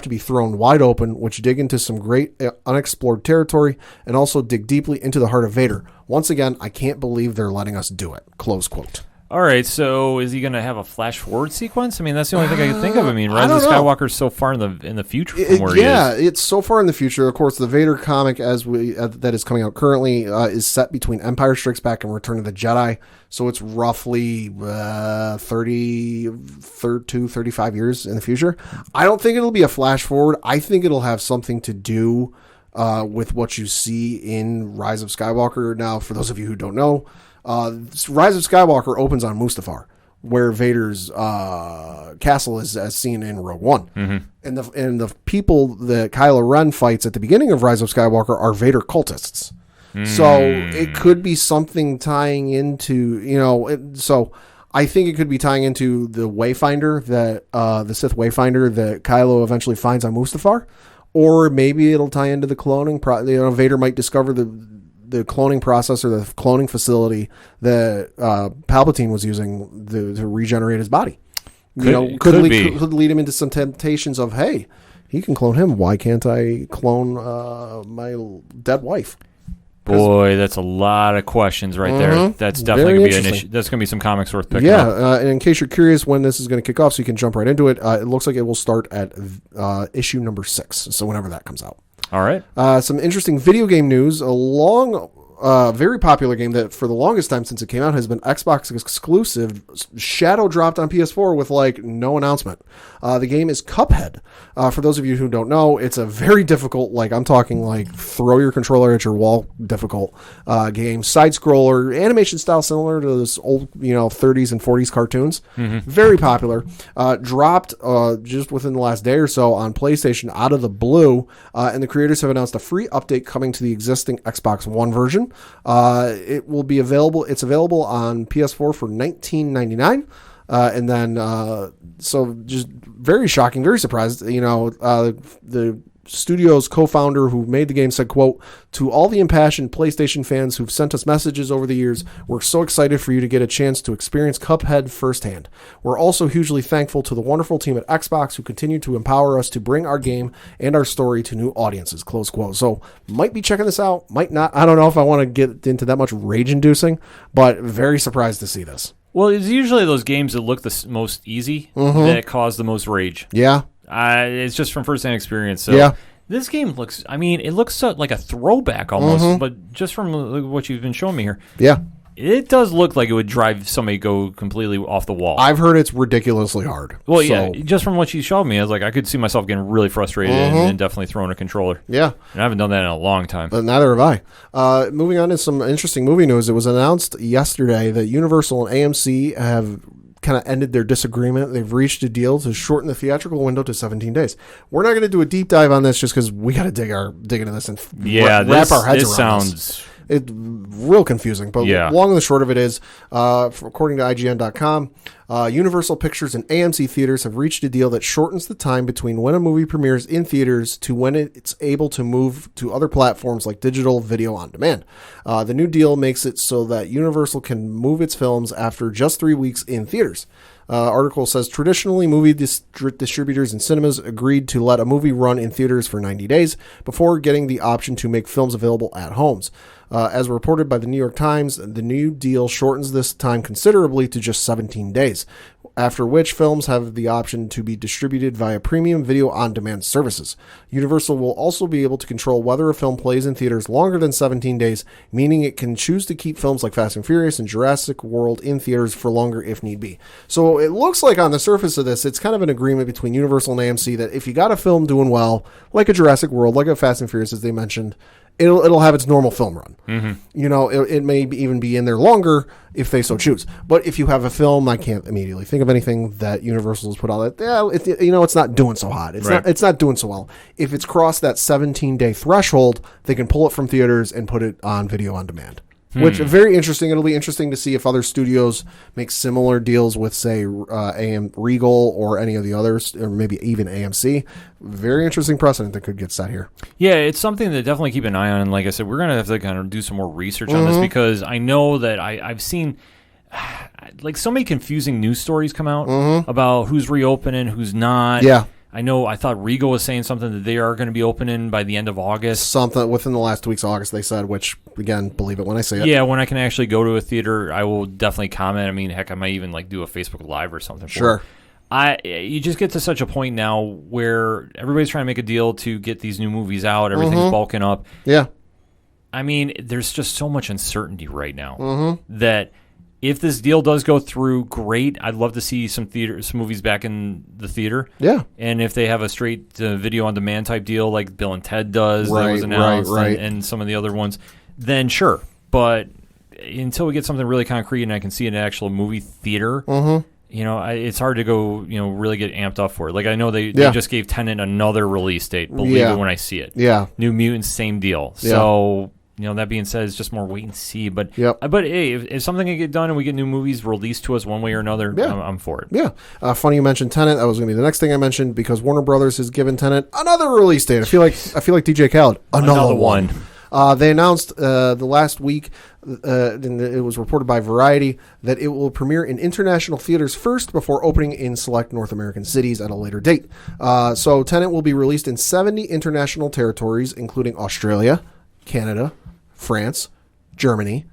be thrown wide open, which dig into some great unexplored territory and also dig deeply into the heart of Vader. Once again, I can't believe they're letting us do it." Close quote. All right, so is he going to have a flash forward sequence? I mean, that's the only thing I can think of. I mean, Rise of Skywalker's so far in the future from where he is. Yeah, it's so far in the future. Of course, the Vader comic that is coming out currently is set between Empire Strikes Back and Return of the Jedi. So it's roughly 35 years in the future. I don't think it'll be a flash forward. I think it'll have something to do with what you see in Rise of Skywalker. Now, for those of you who don't know, Rise of Skywalker opens on Mustafar, where Vader's castle is as seen in Rogue One. And the people that Kylo Ren fights at the beginning of Rise of Skywalker are Vader cultists. So it could be something tying into, so I think it could be tying into the Wayfinder, the Sith Wayfinder that Kylo eventually finds on Mustafar. Or maybe it'll tie into the cloning. Vader might discover the cloning process or the cloning facility that Palpatine was using to regenerate his body. Could lead him into some temptations of, hey, he can clone him. Why can't I clone my dead wife? Boy, that's a lot of questions right there. That's definitely going to be an issue. That's going to be some comics worth picking up. Yeah, and in case you're curious when this is going to kick off, so you can jump right into it, it looks like it will start at issue number 6, so whenever that comes out. All right. Some interesting video game news. A very popular game that for the longest time since it came out has been Xbox exclusive, shadow dropped on PS4 with no announcement. The game is Cuphead. For those of you who don't know, it's a very difficult, I'm talking throw your controller at your wall difficult game. Side scroller, animation style similar to those old 30s and 40s cartoons. Very popular. Dropped just within the last day or so on PlayStation out of the blue, and the creators have announced a free update coming to the existing Xbox One version. It will be available. It's available on PS4 for $19.99. And then, so just very shocking, very surprised. The studio's co-founder who made the game said, quote, "To all the impassioned PlayStation fans who've sent us messages over the years, we're so excited for you to get a chance to experience Cuphead firsthand. We're also hugely thankful to the wonderful team at Xbox who continue to empower us to bring our game and our story to new audiences," close quote. So might be checking this out, might not. I don't know if I want to get into that much rage-inducing, but very surprised to see this. Well, it's usually those games that look the most easy that cause the most rage. Yeah. It's just from first-hand experience. So this game looks, it looks so, like a throwback almost, but just from what you've been showing me here. Yeah. It does look like it would drive somebody go completely off the wall. I've heard it's ridiculously hard. Well, yeah, just from what you showed me, I was like, I could see myself getting really frustrated and definitely throwing a controller. Yeah. And I haven't done that in a long time. But neither have I. Moving on to some interesting movie news. It was announced yesterday that Universal and AMC have kind of ended their disagreement. They've reached a deal to shorten the theatrical window to 17 days. We're not going to do a deep dive on this just because we got to dig into this and wrap our heads around this. It's real confusing, but long and the short of it is, according to IGN.com, Universal Pictures and AMC theaters have reached a deal that shortens the time between when a movie premieres in theaters to when it's able to move to other platforms like digital video on demand. The new deal makes it so that Universal can move its films after just 3 weeks in theaters. Article says traditionally movie distributors and cinemas agreed to let a movie run in theaters for 90 days before getting the option to make films available at homes. As reported by the New York Times, the new deal shortens this time considerably to just 17 days, after which films have the option to be distributed via premium video on-demand services. Universal will also be able to control whether a film plays in theaters longer than 17 days, meaning it can choose to keep films like Fast and Furious and Jurassic World in theaters for longer if need be. So it looks like on the surface of this, it's kind of an agreement between Universal and AMC that if you got a film doing well, like a Jurassic World, like a Fast and Furious, as they mentioned, it'll have its normal film run. Mm-hmm. It may even be in there longer if they so choose. But if you have a film, I can't immediately think of anything that Universal has put out that it's not doing so hot. It's not doing so well. If it's crossed that 17-day threshold, they can pull it from theaters and put it on video on demand. Which is very interesting. It'll be interesting to see if other studios make similar deals with, say, Regal or any of the others, or maybe even AMC. Very interesting precedent that could get set here. Yeah, it's something to definitely keep an eye on. And like I said, we're going to have to kind of do some more research on this because I know that I've seen like so many confusing news stories come out about who's reopening, who's not. Yeah. I thought Regal was saying something that they are going to be opening by the end of August. Something within the last 2 weeks of August, they said, which, again, believe it when I say it. Yeah, when I can actually go to a theater, I will definitely comment. I mean, heck, I might even do a Facebook Live or something. Sure. You just get to such a point now where everybody's trying to make a deal to get these new movies out. Everything's bulking up. Yeah. I mean, there's just so much uncertainty right now that if this deal does go through, great. I'd love to see some movies back in the theater. Yeah. And if they have a straight video on demand type deal like Bill and Ted does, that was announced, and some of the other ones, then sure. But until we get something really concrete and I can see an actual movie theater, it's hard to go, really get amped up for it. Like I know they just gave Tenet another release date. Believe it when I see it. Yeah. New Mutants, same deal. Yeah. So. That being said, it's just more wait and see. But hey, if something can get done and we get new movies released to us one way or another, I'm for it. Yeah. Funny you mentioned Tenet. That was going to be the next thing I mentioned because Warner Brothers has given Tenet another release date. I feel like DJ Khaled. Another one. They announced the last week, and it was reported by Variety, that it will premiere in international theaters first before opening in select North American cities at a later date. So Tenet will be released in 70 international territories, including Australia, Canada, France, Germany,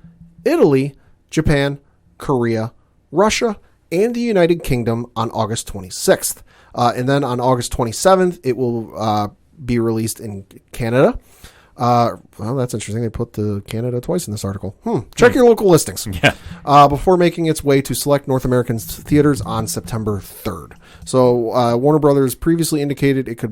Italy, Japan, Korea, Russia, and the United Kingdom on August 26th. And then on August 27th, it will be released in Canada. Well, that's interesting. They put the Canada twice in this article. Check your local listings. Yeah. Before making its way to select North American theaters on September 3rd. So Warner Brothers previously indicated it could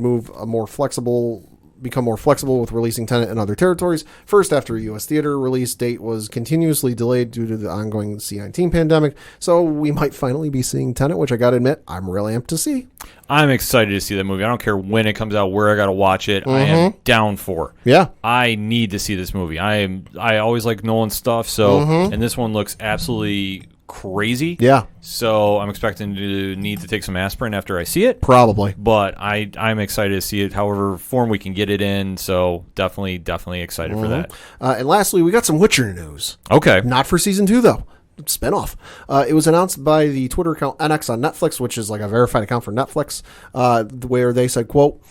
become more flexible with releasing Tenet in other territories. First, after a U.S. theater release date was continuously delayed due to the ongoing C-19 pandemic. So we might finally be seeing Tenet, which I got to admit, I'm really amped to see. I'm excited to see that movie. I don't care when it comes out, where I got to watch it. I am down for. Yeah. I need to see this movie. I always like Nolan stuff, so and this one looks absolutely crazy. Yeah. So I'm expecting to need to take some aspirin after I see it. Probably. But I'm excited to see it however form we can get it in. So definitely excited for that. And lastly, we got some Witcher news. Okay. Not for season 2, though. Spinoff. It was announced by the Twitter account NX on Netflix, which is like a verified account for Netflix, where they said, quote,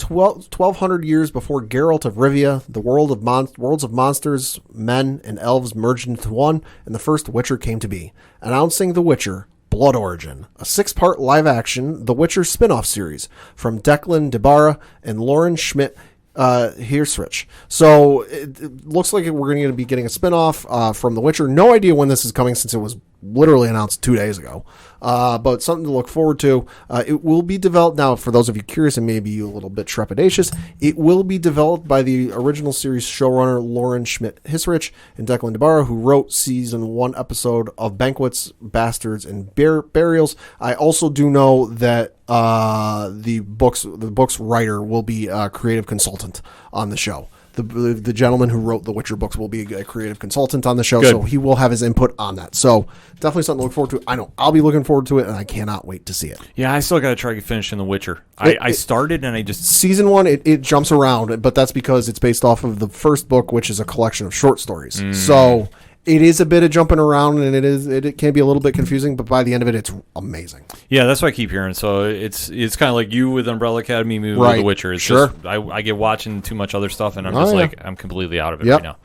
1,200 years before Geralt of Rivia, the worlds of monsters, men, and elves merged into one, and the first Witcher came to be. Announcing The Witcher, Blood Origin, a 6-part live-action The Witcher spin-off series from Declan DeBarra and Lauren Schmidt Hersrich. So it looks like we're going to be getting a spin-off from The Witcher. No idea when this is coming since it was literally announced 2 days ago. But something to look forward to. It will be developed now, for those of you curious and maybe a little bit trepidatious, it will be developed by the original series showrunner Lauren Schmidt-Hissrich and Declan DeBarra, who wrote season 1 episode of Banquets, Bastards, and Burials. I also do know that the book's writer will be a creative consultant on the show. The gentleman who wrote the Witcher books will be a creative consultant on the show, so he will have his input on that. So definitely something to look forward to. I know I'll be looking forward to it, and I cannot wait to see it. Yeah, I still got to try to finish in The Witcher. I started, and I just... Season 1, it jumps around, but that's because it's based off of the first book, which is a collection of short stories. So it is a bit of jumping around, and it can be a little bit confusing, but by the end of it, it's amazing. Yeah, that's what I keep hearing. So it's kind of like you with Umbrella Academy, me with The Witcher. It's just, I get watching too much other stuff, and I'm I'm completely out of it right now.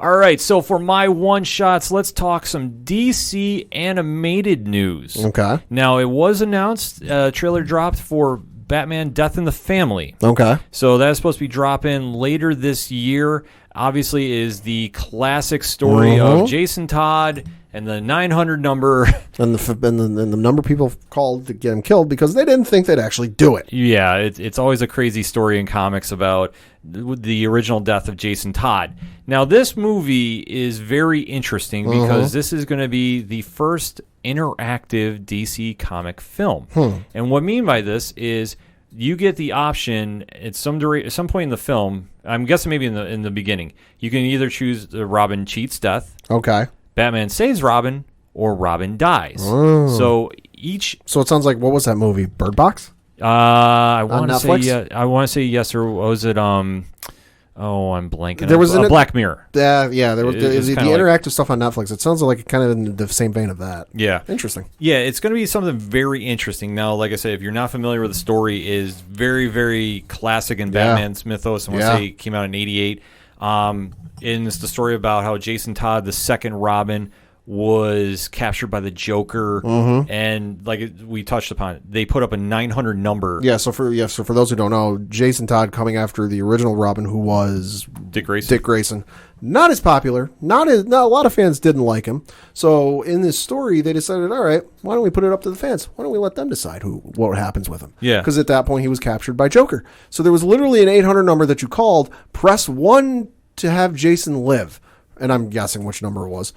All right, so for my one-shots, let's talk some DC animated news. Okay. Now, it was announced, trailer dropped for Batman Death in the Family. Okay. So that's supposed to be dropping later this year. Obviously is the classic story of Jason Todd and the 900 number. And the number of people called to get him killed because they didn't think they'd actually do it. Yeah, it's always a crazy story in comics about the original death of Jason Todd. Now, this movie is very interesting because this is going to be the first interactive DC comic film. And what I mean by this is you get the option at some point in the film. I'm guessing maybe in the beginning. You can either choose the Robin cheats death. Okay. Batman saves Robin, or Robin dies. So it sounds like, what was that movie? Bird Box? I want to say yes, or was it I'm blanking. There was Black Mirror. There was the interactive stuff on Netflix. It sounds like kind of in the same vein of that. Yeah. Interesting. Yeah, it's going to be something very interesting. Now, like I said, if you're not familiar with the story, is very, very classic in Batman's mythos. I want to say it came out in 88. And it's the story about how Jason Todd, the second Robin, was captured by the Joker, and like we touched upon it, they put up a 900 number. So for those who don't know, Jason Todd coming after the original Robin, who was Dick Grayson. Not as popular. Not a lot of fans didn't like him. So in this story, they decided, all right, why don't we put it up to the fans? Why don't we let them decide what happens with him? Yeah. Because at that point, he was captured by Joker. So there was literally an 800 number that you called. Press 1 to have Jason live. And I'm guessing which number it was.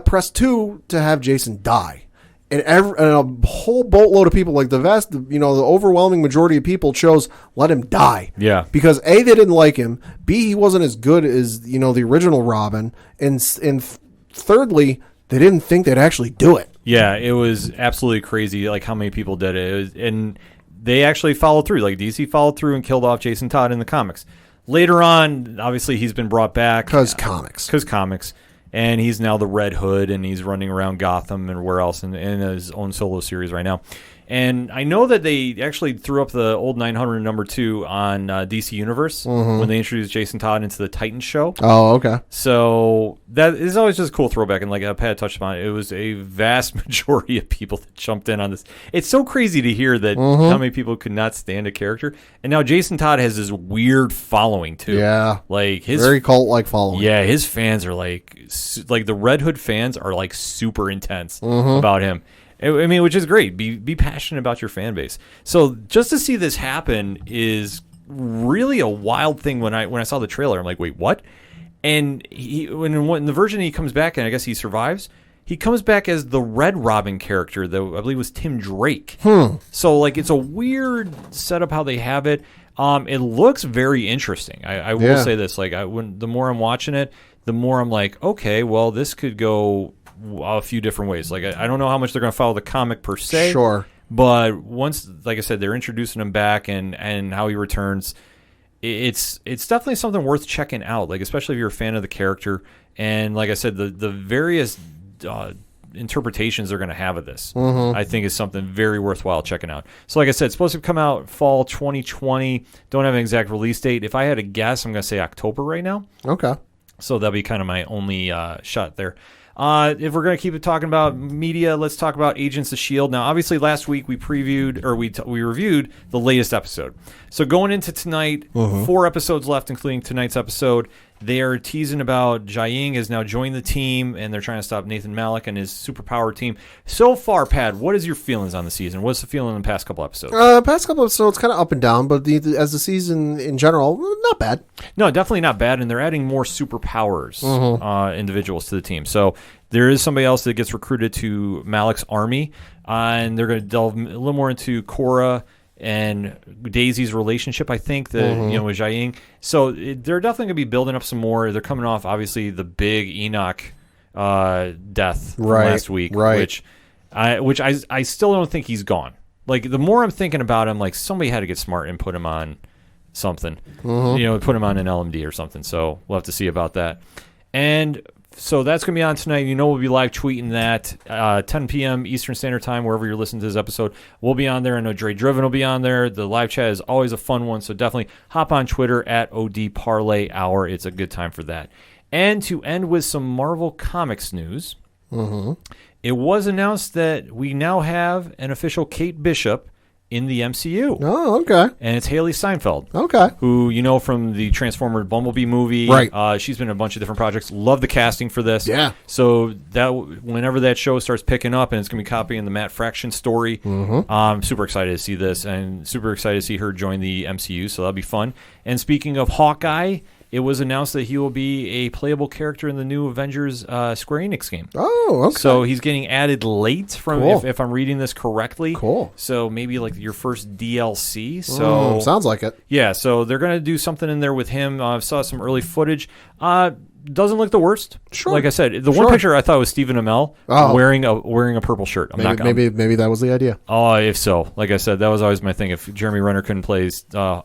Press 2 to have Jason die. And a whole boatload of people, like the overwhelming majority of people chose let him die. Yeah. Because A, they didn't like him. B, he wasn't as good as, the original Robin. And thirdly, they didn't think they'd actually do it. Yeah, it was absolutely crazy, like how many people did it. And they actually followed through. Like DC followed through and killed off Jason Todd in the comics. Later on, obviously, he's been brought back. Because comics. And he's now the Red Hood, and he's running around Gotham and where else in his own solo series right now. And I know that they actually threw up the old 900 number 2 on DC Universe when they introduced Jason Todd into the Titans show. Oh, okay. So that is always just a cool throwback. And like Pat touched upon it was a vast majority of people that jumped in on this. It's so crazy to hear that how many people could not stand a character. And now Jason Todd has this weird following, too. Yeah. Like his very cult-like following. Yeah, his fans are like the Red Hood fans are like super intense about him. I mean, which is great. Be passionate about your fan base. So just to see this happen is really a wild thing. When I saw the trailer, I'm like, wait, what? And in the version he comes back, and I guess he survives, he comes back as the Red Robin character, though I believe was Tim Drake. So like it's a weird setup how they have it. It looks very interesting. I will say this. Like the more I'm watching it, the more I'm like, okay, well, this could go a few different ways. Like I don't know how much they're going to follow the comic per se. Sure. But once, like I said, they're introducing him back and how he returns, it's definitely something worth checking out. Like especially if you're a fan of the character, and like I said, the various interpretations they're going to have of this, I think is something very worthwhile checking out. So like I said, it's supposed to come out fall 2020. Don't have an exact release date. If I had to guess, I'm going to say October right now. Okay. So that'll be kind of my only shot there. If we're going to keep it talking about media, let's talk about Agents of S.H.I.E.L.D. Now, obviously, last week we previewed, or we reviewed the latest episode. So going into tonight, 4 episodes left, including tonight's episode. They are teasing about Jiaying has now joined the team, and they're trying to stop Nathan Malik and his superpower team. So far, Pad, what is your feelings on the season? What's the feeling in the past couple episodes? Past couple episodes, kind of up and down, but as the season in general, not bad. No, definitely not bad, and they're adding more superpowers individuals to the team. So there is somebody else that gets recruited to Malik's army, and they're going to delve a little more into Korra and Daisy's relationship, I think, with Jiaying. So they're definitely going to be building up some more. They're coming off, obviously, the big Enoch death from last week, which I still don't think he's gone. Like, the more I'm thinking about him, like, somebody had to get smart and put him on something. Put him on an LMD or something. So we'll have to see about that. And so that's going to be on tonight. We'll be live tweeting that 10 p.m. Eastern Standard Time, wherever you're listening to this episode. We'll be on there. I know Dre Driven will be on there. The live chat is always a fun one, so definitely hop on Twitter at OD Parlay Hour. It's a good time for that. And to end with some Marvel Comics news, it was announced that we now have an official Kate Bishop in the MCU. Oh, okay. And it's Haley Steinfeld. Okay. Who you know from the Transformer Bumblebee movie. Right. She's been in a bunch of different projects. Love the casting for this. Yeah. So that whenever that show starts picking up and it's going to be copying the Matt Fraction story, I'm super excited to see this and super excited to see her join the MCU. So that'll be fun. And speaking of Hawkeye, it was announced that he will be a playable character in the new Avengers Square Enix game. Oh, okay. So he's getting added late from, if I'm reading this correctly. Cool. So maybe like your first DLC. So sounds like it. Yeah, so they're going to do something in there with him. I saw some early footage. Doesn't look the worst. Sure. Like I said, the one picture I thought was Stephen Amell wearing a purple shirt. Maybe that was the idea. Oh, if so. Like I said, that was always my thing. If Jeremy Renner couldn't play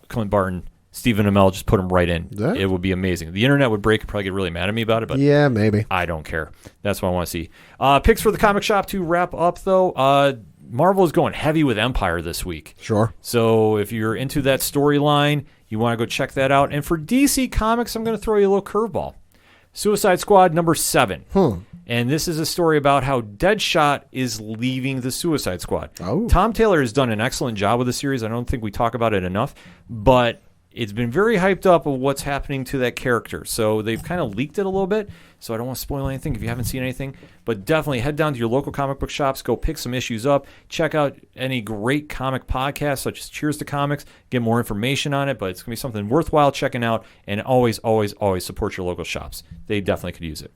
Clint Barton, Stephen Amell, just put him right in. Yeah. It would be amazing. The internet would break and probably get really mad at me about it, but yeah, maybe. I don't care. That's what I want to see. Picks for the comic shop to wrap up, though. Marvel is going heavy with Empire this week. Sure. So if you're into that storyline, you want to go check that out. And for DC Comics, I'm going to throw you a little curveball. Suicide Squad number 7. And this is a story about how Deadshot is leaving the Suicide Squad. Oh. Tom Taylor has done an excellent job with the series. I don't think we talk about it enough, but it's been very hyped up of what's happening to that character. So they've kind of leaked it a little bit, so I don't want to spoil anything if you haven't seen anything. But definitely head down to your local comic book shops, go pick some issues up, check out any great comic podcasts such as Cheers to Comics, get more information on it, but it's going to be something worthwhile checking out, and always, always, always support your local shops. They definitely could use it.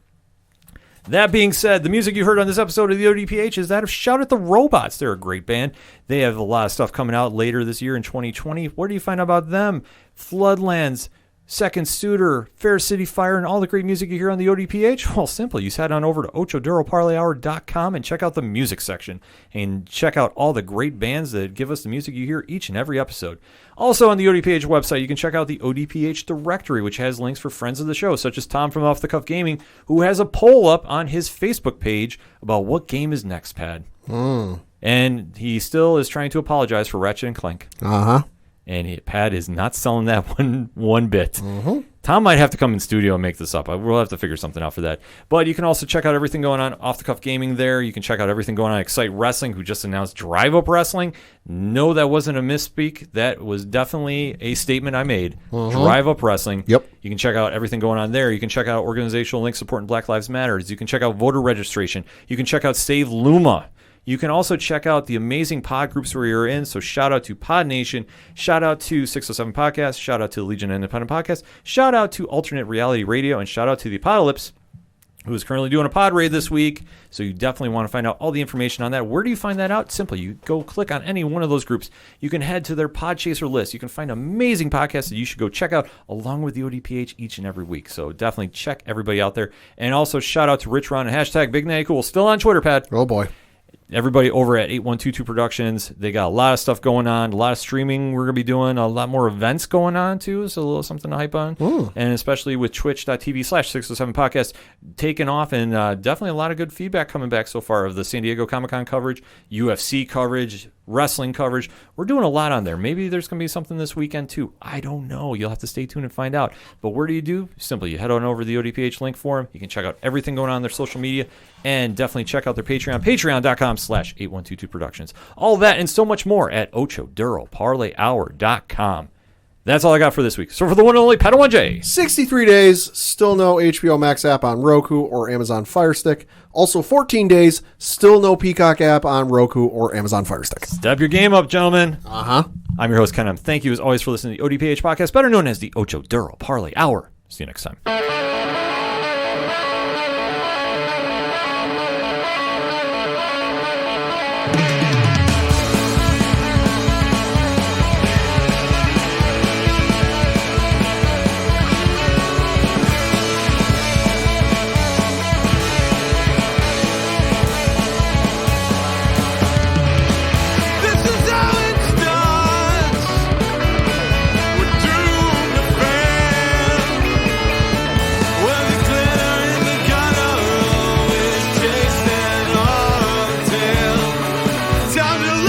That being said, the music you heard on this episode of the ODPH is that of Shout at the Robots. They're a great band. They have a lot of stuff coming out later this year in 2020. Where do you find out about them? Floodlands, Second Suitor, Fair City Fire, and all the great music you hear on the ODPH? Well, simple. You head on over to OchoDuroParlayHour.com and check out the music section and check out all the great bands that give us the music you hear each and every episode. Also on the ODPH website, you can check out the ODPH directory, which has links for friends of the show, such as Tom from Off the Cuff Gaming, who has a poll up on his Facebook page about what game is next, Pad. And he still is trying to apologize for Ratchet and Clank. And Pat is not selling that one bit. Tom might have to come in studio and make this up. We'll have to figure something out for that. But you can also check out everything going on Off the Cuff Gaming there. You can check out everything going on Excite Wrestling, who just announced Drive Up Wrestling. No, that wasn't a misspeak. That was definitely a statement I made. Drive Up Wrestling. Yep. You can check out everything going on there. You can check out organizational links supporting Black Lives Matter. You can check out voter registration. You can check out Save Luma. You can also check out the amazing pod groups where you're in. So shout out to Pod Nation, shout out to 607 Podcast, shout out to Legion Independent Podcast, shout out to Alternate Reality Radio, and shout out to the aPODalypse, who is currently doing a pod raid this week. So you definitely want to find out all the information on that. Where do you find that out? Simply, you go click on any one of those groups. You can head to their Podchaser list. You can find amazing podcasts that you should go check out along with the ODPH each and every week. So definitely check everybody out there. And also shout out to Rich Ron and hashtag Big Natty Cool. Still on Twitter, Pat. Oh, boy. Everybody over at 8122 Productions, they got a lot of stuff going on, a lot of streaming we're going to be doing, a lot more events going on too, so a little something to hype on. And especially with twitch.tv/607podcast taking off, and definitely a lot of good feedback coming back so far of the San Diego Comic-Con coverage, UFC coverage, wrestling coverage. We're doing a lot on there. Maybe there's going to be something this weekend too. I don't know. You'll have to stay tuned and find out. But where do you do? Simply, you head on over to the ODPH link for them. You can check out everything going on their social media, and definitely check out their Patreon, patreon.com/8122productions. All that and so much more at OchoDuroParlayHour.com. That's all I got for this week. So for the one and only Padawan J. 63 days, still no HBO Max app on Roku or Amazon Fire Stick. Also 14 days, still no Peacock app on Roku or Amazon Fire Stick. Step your game up, gentlemen. Uh-huh. I'm your host, Ken. Thank you as always for listening to the ODPH podcast, better known as the Ocho Duro Parlay Hour. See you next time. Time to